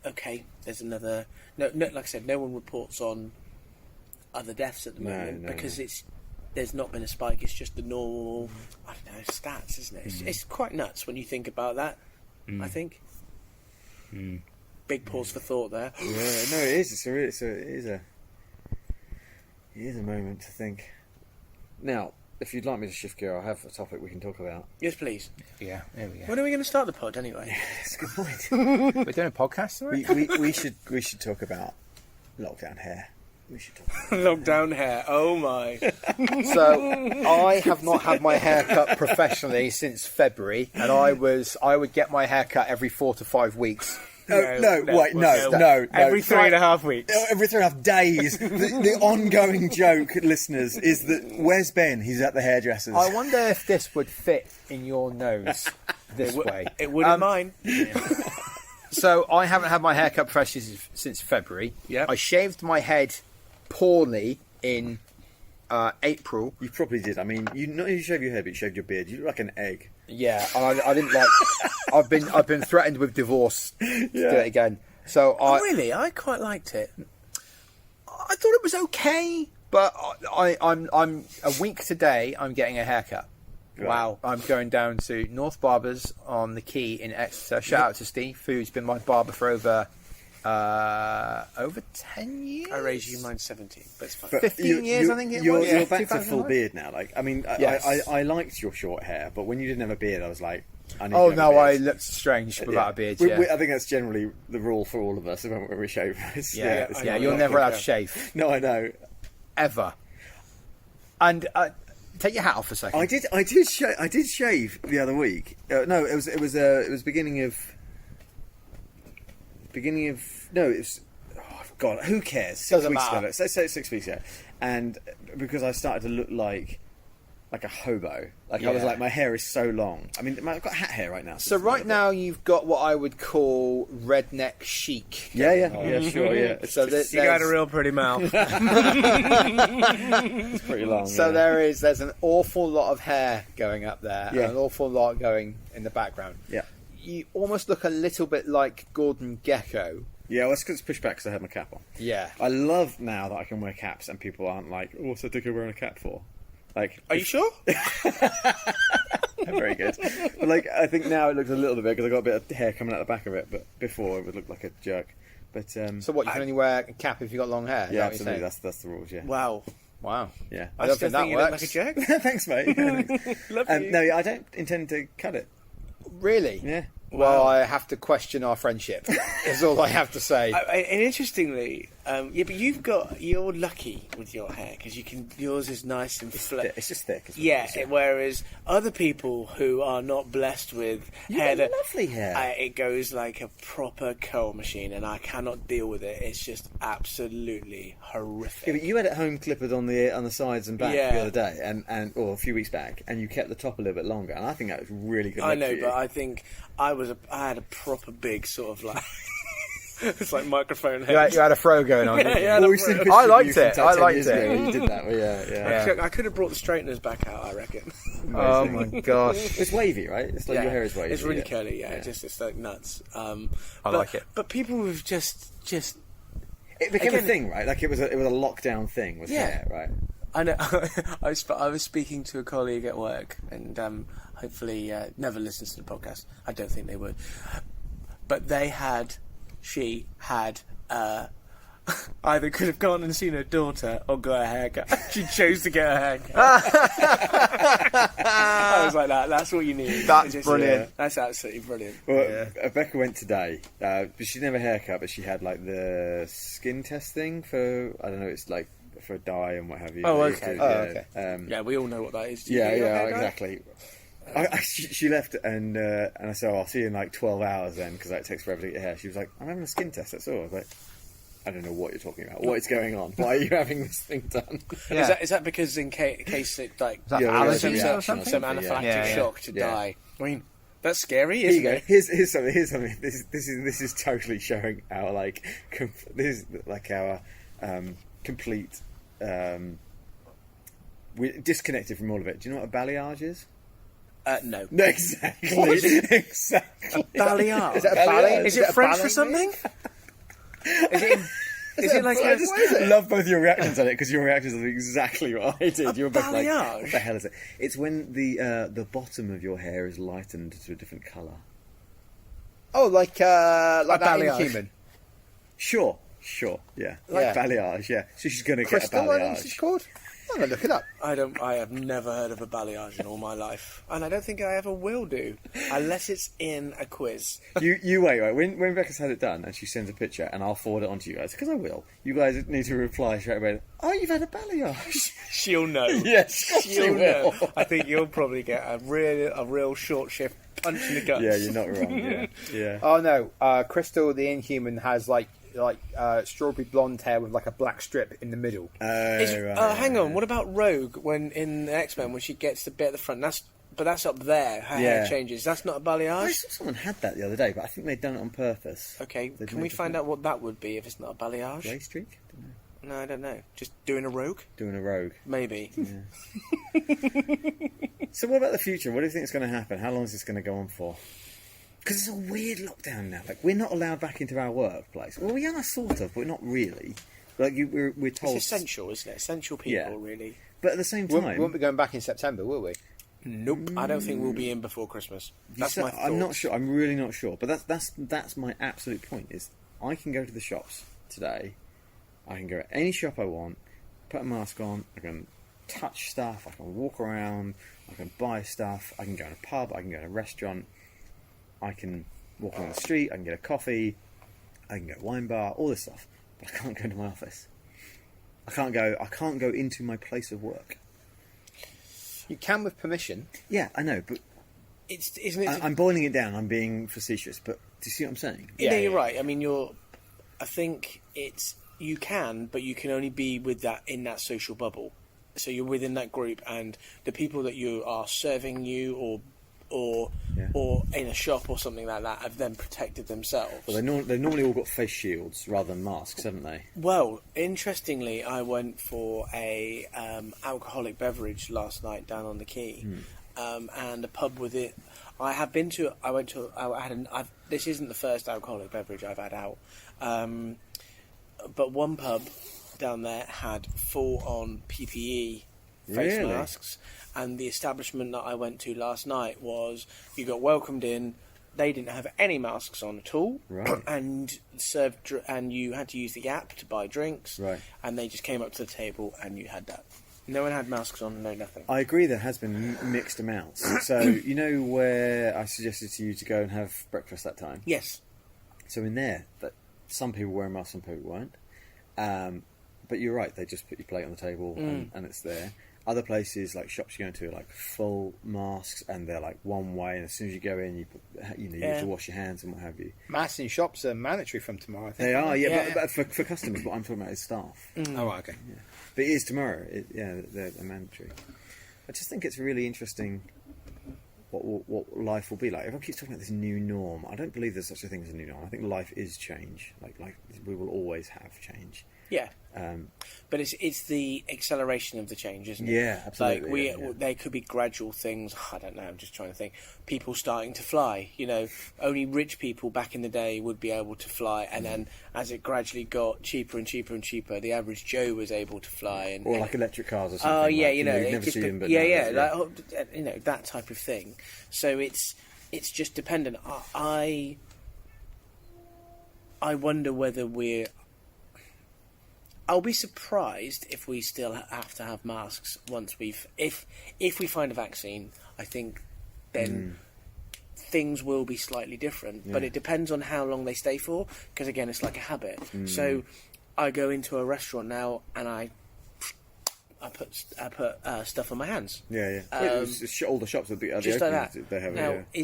okay, there's another. No, like I said, no one reports on other deaths at the moment because it's there's not been a spike. It's just the normal, I don't know, stats, isn't it? It's quite nuts when you think about that. I think. Big pause for thought there. Yeah, no, it is. It is a moment to think. Now, if you'd like me to shift gear, I have a topic we can talk about. Yes, please. Yeah, there we go. When are we going to start the pod anyway? That's a good point. We're doing a podcast, right? we should talk about lockdown hair. We should talk about Lockdown hair. Oh my. So I have not had my hair cut professionally since February, and I would get my hair cut every 4 to 5 weeks. No. Every 3.5 weeks. Every 3.5 days. The ongoing joke, listeners, is that where's Ben? He's at the hairdresser's. I wonder if this would fit in your nose this way. It would in mine. So I haven't had my hair cut professionally since February. Yep. I shaved my head poorly in April. You probably did. I mean, you shaved your hair, but you shaved your beard. You look like an egg. Yeah, and I didn't like. I've been threatened with divorce to do it again. So Really, I quite liked it. I thought it was okay, but I'm a week today. I'm getting a haircut. Right. Wow. I'm going down to North Barbers on the Quay in Exeter. Shout out to Steve, who's been my barber for over 10 years. I raised you, mine's 17, but it's fine. But 15 years, I think it you're, was. You're back to 2009. full beard now. Like, I mean, Yes. I liked your short hair, but when you didn't have a beard, I was like, I need Oh to have no, a I beard. looked strange without a beard. I think that's generally the rule for all of us when we shave. Yeah, I know, you're I never know. allowed to shave No, I know. ever. And take your hat off a second. I did shave the other week. No, it was beginning of. No, it was. Oh God, who cares? 6 Doesn't weeks matter. ago. Let's say 6 weeks ago, and because I started to look like a hobo. Like I was Yeah. like, my hair is so long. I mean, I've got hat hair right now. So right now you've got what I would call redneck chic. Yeah, sure, yeah. So You got a real pretty mouth. It's pretty long. So yeah. there's an awful lot of hair going up there, Yeah. and an awful lot going in the background. Yeah. You almost look a little bit like Gordon Gekko. Yeah, let's push back because I had my cap on. Yeah. I love now that I can wear caps and people aren't like, oh, what's that dickhead wearing a cap for? Like, Are you sure? very good. But like, I think now it looks a little bit because I got a bit of hair coming out the back of it, but before it would look like a jerk. But So what? You can only wear a cap if you've got long hair. Is yeah, that what you're absolutely. saying? That's the rules. Yeah. Wow. Wow. Yeah. I don't still think that you look works. like a jerk. Thanks, mate. Yeah, thanks. Love you. No, I don't intend to cut it. Really? Yeah. Well, I have to question our friendship. Is all I have to say. And interestingly, but you're lucky with your hair because yours is nice and flat. It's just thick. Yeah, whereas other people who are not blessed with hair, got lovely hair. It goes like a proper curl machine, and I cannot deal with it. It's just absolutely horrific. Yeah, but you had it home clipped on the sides and back Yeah. the other day, or a few weeks back, and you kept the top a little bit longer, and I think that was really good. I look know, for you. but I think I had a proper big sort of like it's like microphone head. You had a fro going on. didn't you? Yeah, Well, we've seen pictures I of liked you from it. 10 I liked years it. ago when you did that. Well, yeah. I could have brought the straighteners back out, I reckon. Oh my gosh. It's wavy, right? It's like your hair is wavy. It's really yeah. curly, yeah. It's like nuts. I like it. But people with just It became Again, a thing, right? Like it was a lockdown thing with Yeah. hair, right? I know. I was speaking to a colleague at work, and hopefully never listens to the podcast. I don't think they would. But she had either could have gone and seen her daughter or got a haircut. She chose to get a haircut. I was like, that's what you need. That's Just, brilliant. That's absolutely brilliant. Well, Becca went today, but she didn't have a haircut, but she had like the skin test thing for, I don't know, it's like for a dye and what have you. Oh, That you okay. could, Oh, yeah. okay. Yeah, we all know what that is. Do you Yeah, get your yeah, hair done? exactly. She left and I said, I'll see you in like 12 hours then, because it takes forever to get your hair. She was like, I'm having a skin test, that's all. I was like, I don't know what you're talking about. What is going on? Why are you having this thing done? Yeah. Is that because in case it like Is that Yeah, allergies some, reaction or something? some anaphylactic Yeah, yeah. shock to Yeah. die? I mean, that's scary, Here you isn't go. it? Here's something. This is totally showing our like this is like our complete. We're disconnected from all of it. Do you know what a balayage is? No. No, exactly. Exactly. Balayage. Is it a ballet? Is it a French ballet for something? Is it in Is it like I a... just love both your reactions on it because your reactions are exactly what I did. You were both like, balayage? "What the hell is it?" It's when the bottom of your hair is lightened to a different colour. Oh, like that balayage. Inhuman. Sure, yeah, Yeah. balayage. Yeah, so she's going to get a Crystal, I think it's balayage. called. I'm going to look it up. I have never heard of a balayage in all my life, and I don't think I ever will do, unless it's in a quiz. You wait. When Rebecca's had it done and she sends a picture, and I'll forward it on to you guys because I will. You guys need to reply straight away. Oh, you've had a balayage. She'll know. Yes, she She'll know. will. I think you'll probably get a real short shift punch in the guts. Yeah, you're not wrong. Yeah. Oh no, Crystal the Inhuman has like strawberry blonde hair with like a black strip in the middle. Hang on. What about Rogue when in X-Men when she gets the bit at the front? That's up there. Her hair changes. That's not a I balayage. saw someone had that the other day, but I think they'd done it on purpose. Okay, They'd can we made it find out what that would be if it's not a balayage? Grey streak? No, I don't know. Just doing a rogue? Doing a rogue. Maybe. So what about the future? What do you think is going to happen? How long is this going to go on for? Because it's a weird lockdown now. Like, we're not allowed back into our workplace. Well, we are sort of, but not really. Like, we're told... It's essential, isn't it? Essential people, really. But at the same We time... won't be going back in September, will we? Nope. I don't think we'll be in before Christmas. That's my thoughts. I'm not sure. I'm really not sure. But that's my absolute point. Is I can go to the shops today. I can go to any shop I want, put a mask on. I can touch stuff. I can walk around. I can buy stuff. I can go in a pub. I can go in a restaurant. I can walk along the street. I can get a coffee. I can go to a wine bar. All this stuff. But I can't go to my office. I can't go into my place of work. You can with permission. Yeah, I know, but Isn't it? I'm boiling it down. I'm being facetious, but do you see what I'm saying? Yeah, you're right. I mean, I think you can, but you can only be with that in that social bubble. So you're within that group, and the people that you are serving you or in a shop or something like that have then protected themselves. Well, they've normally all got face shields rather than masks, haven't they? Well, interestingly, I went for a alcoholic beverage last night down on the quay, and a pub with it. This isn't the first alcoholic beverage I've had out, but one pub down there had full-on PPE face Really? masks, and the establishment that I went to last night was you got welcomed in. They didn't have any masks on at all, Right. and and you had to use the app to buy drinks, Right. and they just came up to the table and you had that. No one had masks on, no nothing. I agree there has been mixed amounts. So, you know where I suggested to you to go and have breakfast that time? Yes. So in there, that some people wear masks, some people weren't. But you're right, they just put your plate on the table and it's there. Other places, like shops you go into, are like full masks and they're like one way, and as soon as you go in, you have to wash your hands and what have you. Masks in shops are mandatory from tomorrow, I think. They are, yeah, Yeah. but for customers, what I'm talking about is staff. Oh, right, okay. Yeah. But it is tomorrow. They're mandatory. I just think it's really interesting what life will be like. Everyone keeps talking about this new norm. I don't believe there's such a thing as a new norm. I think life is change. Like we will always have change. Yeah. But it's the acceleration of the change, isn't it? Yeah, absolutely. Like they could be gradual things. I don't know. I'm just trying to think. People starting to fly. Only rich people back in the day would be able to fly, and then as it gradually got cheaper and cheaper and cheaper, the average Joe was able to fly. Or like electric cars or something. Oh yeah, like, you never it just see them, but yeah, now like that type of thing. So it's just dependent. I wonder whether I'll be surprised if we still have to have masks once if we find a vaccine. I think then things will be slightly different, but it depends on how long they stay for. Because again, it's like a habit. So I go into a restaurant now and I put stuff on my hands. Yeah. All the shops are Just like open. that. They have now, it. Yeah.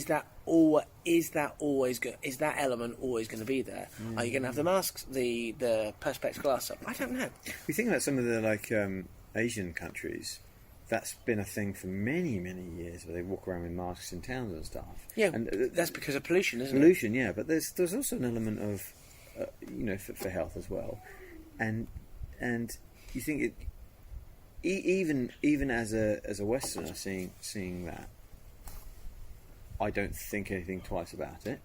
is that always good? Is that element always going to be there? Are you going to have the masks, the perspex glass up? I don't know. We think about some of the Asian countries. That's been a thing for many, many years, where they walk around with masks in towns and stuff. Yeah, and that's because of pollution, isn't it? Pollution, yeah. But there's also an element of for health as well, and you think it. Even as a Westerner, seeing that, I don't think anything twice about it.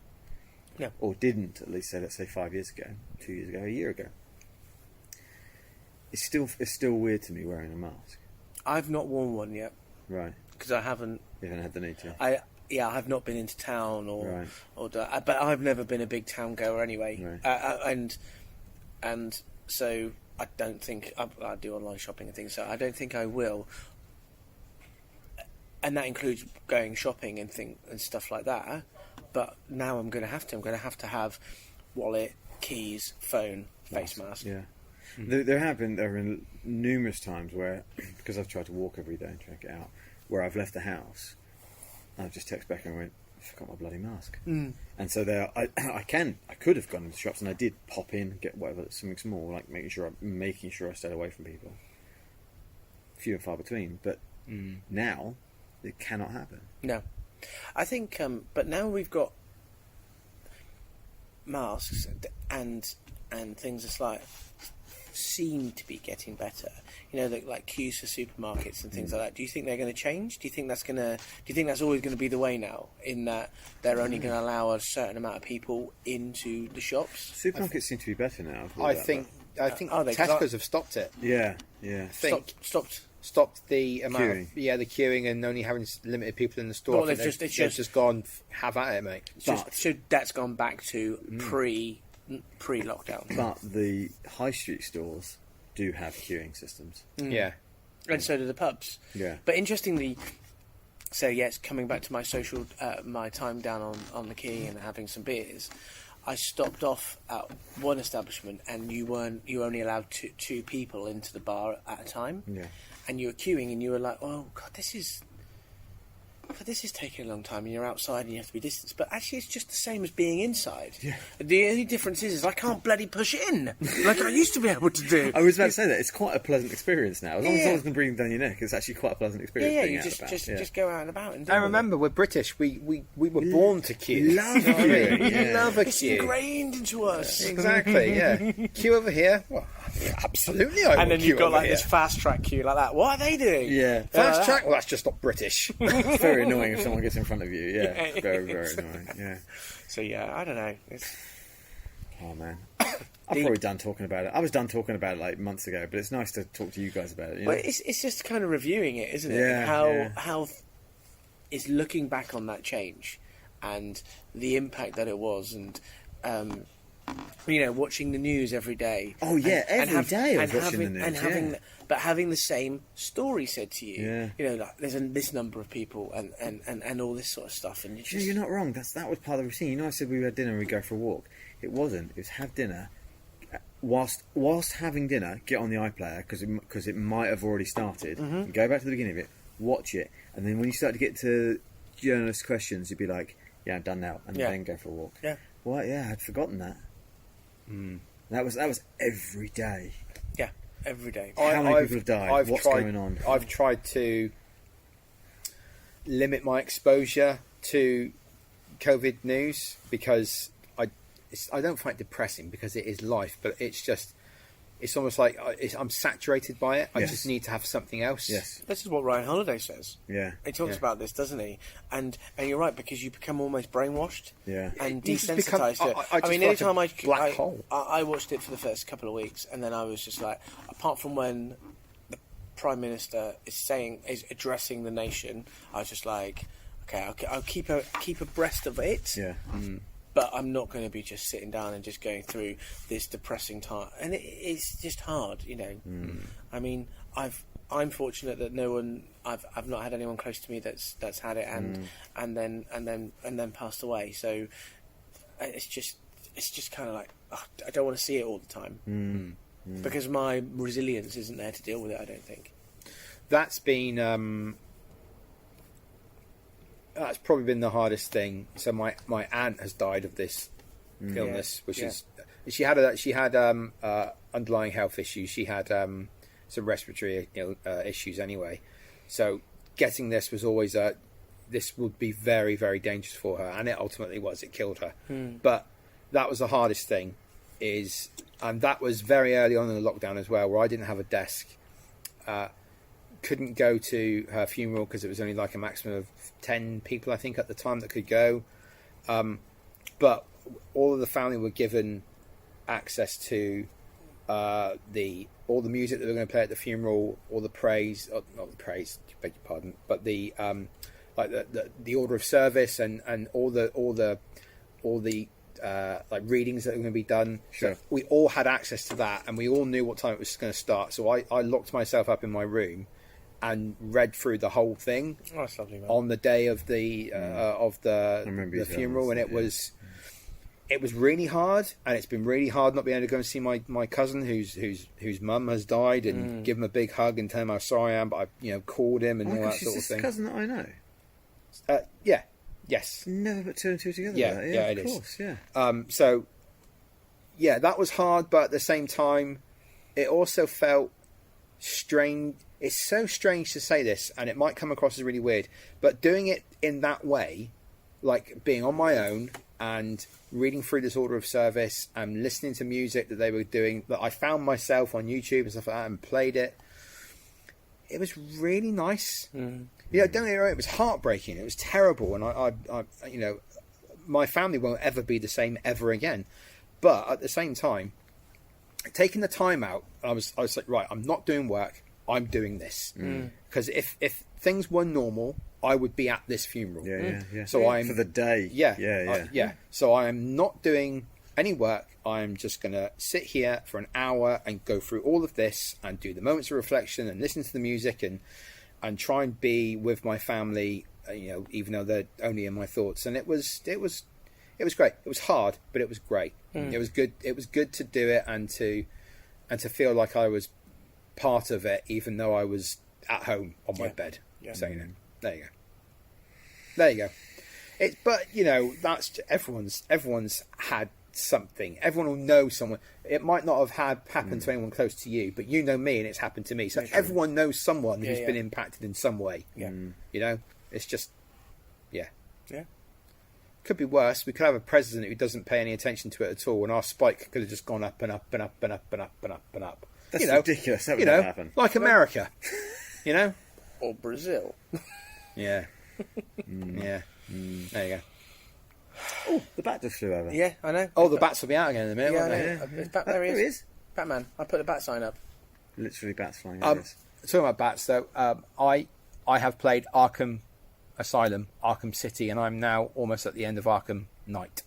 No. Or didn't, at least, let's say 5 years ago, 2 years ago, a year ago. it's still weird to me wearing a mask. I've not worn one yet Right. because I haven't. You haven't had the need to. I have not been into town Right. but I've never been a big town goer anyway. Right. And so I don't think I do online shopping and things. So I don't think I will. And that includes going shopping and stuff like that. But now I'm going to have to. I'm going to have wallet, keys, phone, face mask. Yeah. There have been numerous times where, because I've tried to walk every day and try to get out, where I've left the house, and I've just texted Becca and went, I forgot my bloody mask. And so I could have gone into shops, and I did pop in, get something small, like making sure I stayed away from people. Few and far between, but now it cannot happen. No, I think. But now we've got masks and things seem to be getting better. You know, like queues for supermarkets and things like that. Do you think they're going to change? Do you think that's always going to be the way now? In that they're only going to allow a certain amount of people into the shops. Supermarkets seem to be better now. I think Are they? Tesco's have stopped it. Yeah. I think Stopped the amount Queuing. of the queuing and only having limited people in the store. Well, I think they've they've just gone have at it, mate. So that's gone back to pre-lockdown. But the high street stores do have queuing systems. Yeah. And so do the pubs. Yeah. But interestingly, so yes, coming back to my my time down on the quay and having some beers, I stopped off at one establishment, and you were only allowed two people into the bar at a time. Yeah. And you were queuing, and you were like, "Oh God, this is taking a long time." And you're outside, and you have to be distanced. But actually, it's just the same as being inside. Yeah. The only difference is I can't bloody push in like I used to be able to do. I was about to say that it's quite a pleasant experience now. As long as Yeah. someone's been breathing down your neck, it's actually quite a pleasant experience. Yeah, being you out and about. just go out and about and do I it. remember we're British. We were born to queue. Love You know what I mean? queuing, We yeah. love a It's queue. ingrained into us. Exactly. Yeah. Queue over here. Well, absolutely. I And will then queue you've got over like here. this fast track queue like that. What are they doing? Yeah. Fast track. Well, that's just not British. It's very annoying if someone gets in front of you. Yeah. Yeah, It's very, it very is. annoying. Yeah. So yeah, I don't know. Oh man. I'm probably done talking about it. I was done talking about it like months ago, but it's nice to talk to you guys about it. You know? But it's just kind of reviewing it, isn't it? Yeah, How it's looking back on that change and the impact that it was, and watching the news every day. Oh, yeah, every day I was watching the news, yeah. But having the same story said to you. Yeah. You know, like there's this number of people and all this sort of stuff, and You know, you're not wrong. That was part of the routine. You know, I said we had dinner and we go for a walk. It wasn't. It was have dinner. Whilst having dinner, get on the iPlayer because it might have already started. And go back to the beginning of it, watch it, and then when you start to get to journalist questions, you'd be like, "Yeah, I'm done now," and then go for a walk. Yeah. Well, yeah, I'd forgotten that. That was every day. Yeah, every day. How many people have died? What's going on? I've tried to limit my exposure to COVID news because I don't find it depressing because it is life, but it's almost like I'm saturated by it. I Yes. just need to have something else. Yes. This is what Ryan Holiday says. Yeah. He talks Yeah. about this, doesn't he? And you're right, because you become almost brainwashed Yeah. and You just become- desensitized to it. I just mean, feel like anytime a black hole. I watched it for the first couple of weeks, and then I was just like, apart from when the Prime Minister is addressing the nation, I was just like, okay, I'll keep abreast of it. Yeah. But I'm not going to be just sitting down and just going through this depressing time, and it's just hard, you know. I mean, I'm fortunate that I've not had anyone close to me that's had it and then passed away. So it's just kind of like I don't want to see it all the time because my resilience isn't there to deal with it. I don't think. That's been that's probably been the hardest thing. So my aunt has died of this illness, which is she had underlying health issues. She had some respiratory issues anyway. So getting this was always this would be very, very dangerous for her, and it ultimately was. It killed her. But that was the hardest thing, and that was very early on in the lockdown as well, where I didn't have a desk. Couldn't go to her funeral because it was only like a maximum of 10 people, I think, at the time that could go. But all of the family were given access to all the music that we're going to play at the funeral, all the praise, not the praise, beg your pardon, but the like the order of service and all the like readings that are going to be done. Sure. So we all had access to that, and we all knew what time it was going to start. So I locked myself up in my room and read through the whole thing that's lovely, man. on the day of the funeral, and it was really hard, and it's been really hard not being able to go and see my cousin whose mum has died, and give him a big hug and tell him how sorry I am. But I called him and all that sort of thing. Cousin that I know. Yes. Never put two and two together. Yeah, with that. yeah, of it is. course, yeah. So, yeah, that was hard, but at the same time, it also felt strange. It's so strange to say this, and it might come across as really weird, but doing it in that way, like being on my own and reading through this order of service and listening to music that they were doing, that I found myself on YouTube and stuff like that and played it. It was really nice. Don't get me wrong, it was heartbreaking. It was terrible, and I my family won't ever be the same ever again. But at the same time, taking the time out, I was like, right, I'm not doing work. I'm doing this because if things were normal, I would be at this funeral. Yeah. So I'm for the day. Yeah. So I am not doing any work. I'm just going to sit here for an hour and go through all of this and do the moments of reflection and listen to the music and try and be with my family, even though they're only in my thoughts. And it was great. It was hard, but it was great. It was good. It was good to do it and to feel like I was part of it, even though I was at home on my bed. Yeah. So there you go. But that's everyone's had something. Everyone will know someone. It might not have happened to anyone close to you, but me, and it's happened to me. So everyone knows someone who's been impacted in some way. Yeah. It's just, yeah. Could be worse. We could have a president who doesn't pay any attention to it at all, and our spike could have just gone up and up and up and up and up and up and up. That's ridiculous. That would never happen. Like America, or Brazil. Yeah. Yeah. There you go. Oh, the bat just flew over. Yeah, I know. Oh, the bats will be out again in a minute, won't they? Yeah. There he is. Batman. I put the bat sign up. Literally bats flying over. Talking about bats, though, I have played Arkham Asylum, Arkham City, and I'm now almost at the end of Arkham Knight.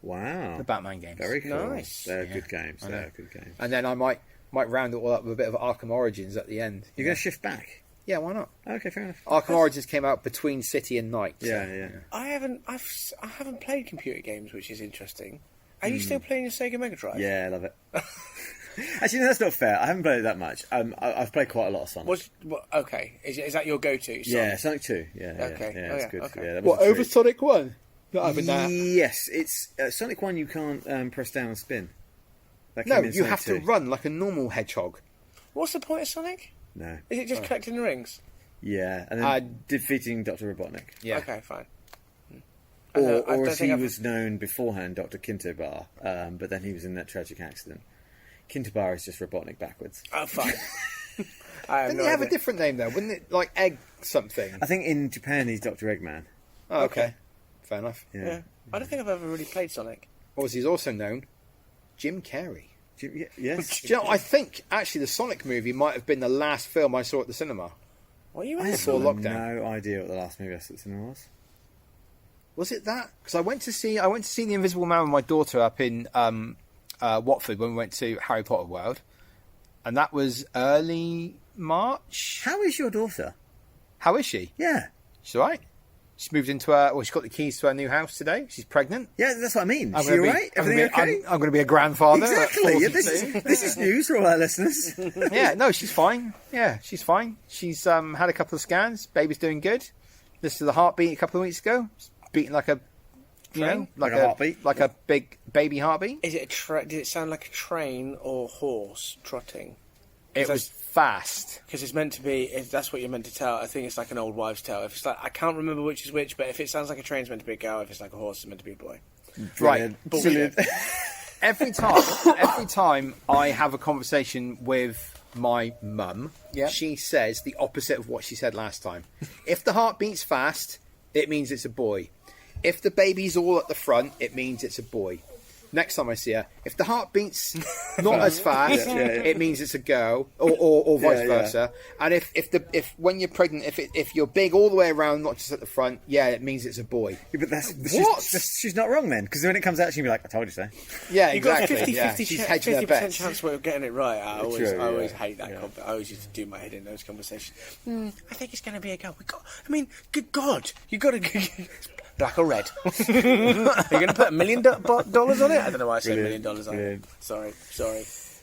Wow. The Batman games. Very cool. Nice. They're good games. They're good games. And then I might round it all up with a bit of Arkham Origins at the end. You're going to shift back? Yeah, why not? Okay, fair enough. Arkham Origins came out between City and Night. So. Yeah. I haven't played computer games, which is interesting. Are you still playing your Sega Mega Drive? Yeah, I love it. Actually, no, that's not fair. I haven't played it that much. I've played quite a lot of Sonic. Okay, is that your go-to? Sonic? Yeah, Sonic 2. Yeah, Okay. Yeah, it's good. Okay. Yeah, that was a Over treat. Sonic 1? Not having that. Yes, it's Sonic 1 you can't press down and spin. That No, came in you Sonic have 2. to run like a normal hedgehog. What's the point of Sonic? No. Is it just collecting the rings? Yeah, and then defeating Dr. Robotnik. Yeah. Okay, fine. Or as he was known beforehand, Dr. Kintobar, but then he was in that tragic accident. Kintobar is just Robotnik backwards. Oh, fine. Didn't he have a different name, though? Wouldn't it, like Egg something? I think in Japan he's Dr. Eggman. Oh, okay. Fair enough. Yeah. I don't think I've ever really played Sonic. Or as he's also known, Jim Carrey. Yes. Do you know, I think, actually, the Sonic movie might have been the last film I saw at the cinema. What are you I in have Before lockdown. no idea what the last movie I saw at the cinema was. Was it that? Because I went to see The Invisible Man with my daughter up in Watford when we went to Harry Potter World, and that was early March. How is your daughter? How is she? Yeah. She's all right. She's moved into she's got the keys to her new house today. She's pregnant. Yeah, that's what I mean. Is she gonna all be- right? I'm gonna Everything be- okay? I'm going to be a grandfather. at Exactly. Yeah, 42. this is news for all our listeners. Yeah, no, she's fine. Yeah, she's fine. She's had a couple of scans. Baby's doing good. Listened to the heartbeat a couple of weeks ago. It's beating like a, Like a heartbeat? like a big baby heartbeat. Is it did it sound like a train or horse trotting? It was fast. Because it's meant to be, if that's what you're meant to tell, I think it's like an old wives' tale. If it's like, I can't remember which is which, but if it sounds like a train, it's meant to be a girl. If it's like a horse, it's meant to be a boy. Right. Bullshit. Every time I have a conversation with my mum, Yeah. she says the opposite of what she said last time. If the heart beats fast, it means it's a boy. If the baby's all at the front, it means it's a boy. next time I see her, if the heart beats not as fast, it means it's a girl, or vice versa. And if when you're pregnant, if you're big all the way around, not just at the front, it means it's a boy. Yeah, but What? she's not wrong then, because when it comes out, she'll be like, "I told you so." Yeah, You've got a exactly. 50 She's hedging her 50% bets. chance of getting it right. I always hate that. Yeah. I always used to do my head in those conversations. I think it's going to be a girl. Good God, you got to black or red. Are you going to put $1 million on it? I don't know why I said $1 million on it. Sorry.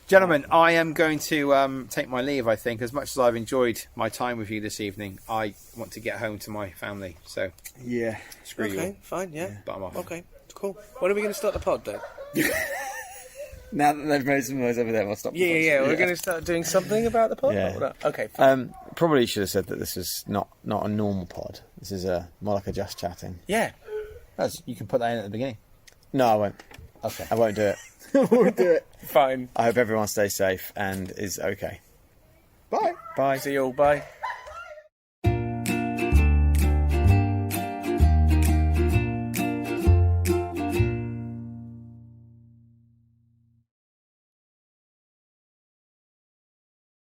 Gentlemen, I am going to take my leave, I think. As much as I've enjoyed my time with you this evening, I want to get home to my family. So, Yeah. screw you. Okay, fine, yeah. But I'm off. Okay, cool. When are we going to start the pod, then? Now that they've made some noise over there, I'll stop. Yeah. We're going to start doing something about the pod? Yeah. Or not? Okay, fine. Probably should have said that this is not a normal pod. This is more like a just chatting. Yeah. You can put that in at the beginning. No, I won't. Okay. I won't do it. We'll do it. Fine. I hope everyone stays safe and is okay. Bye. Bye. See you all. Bye.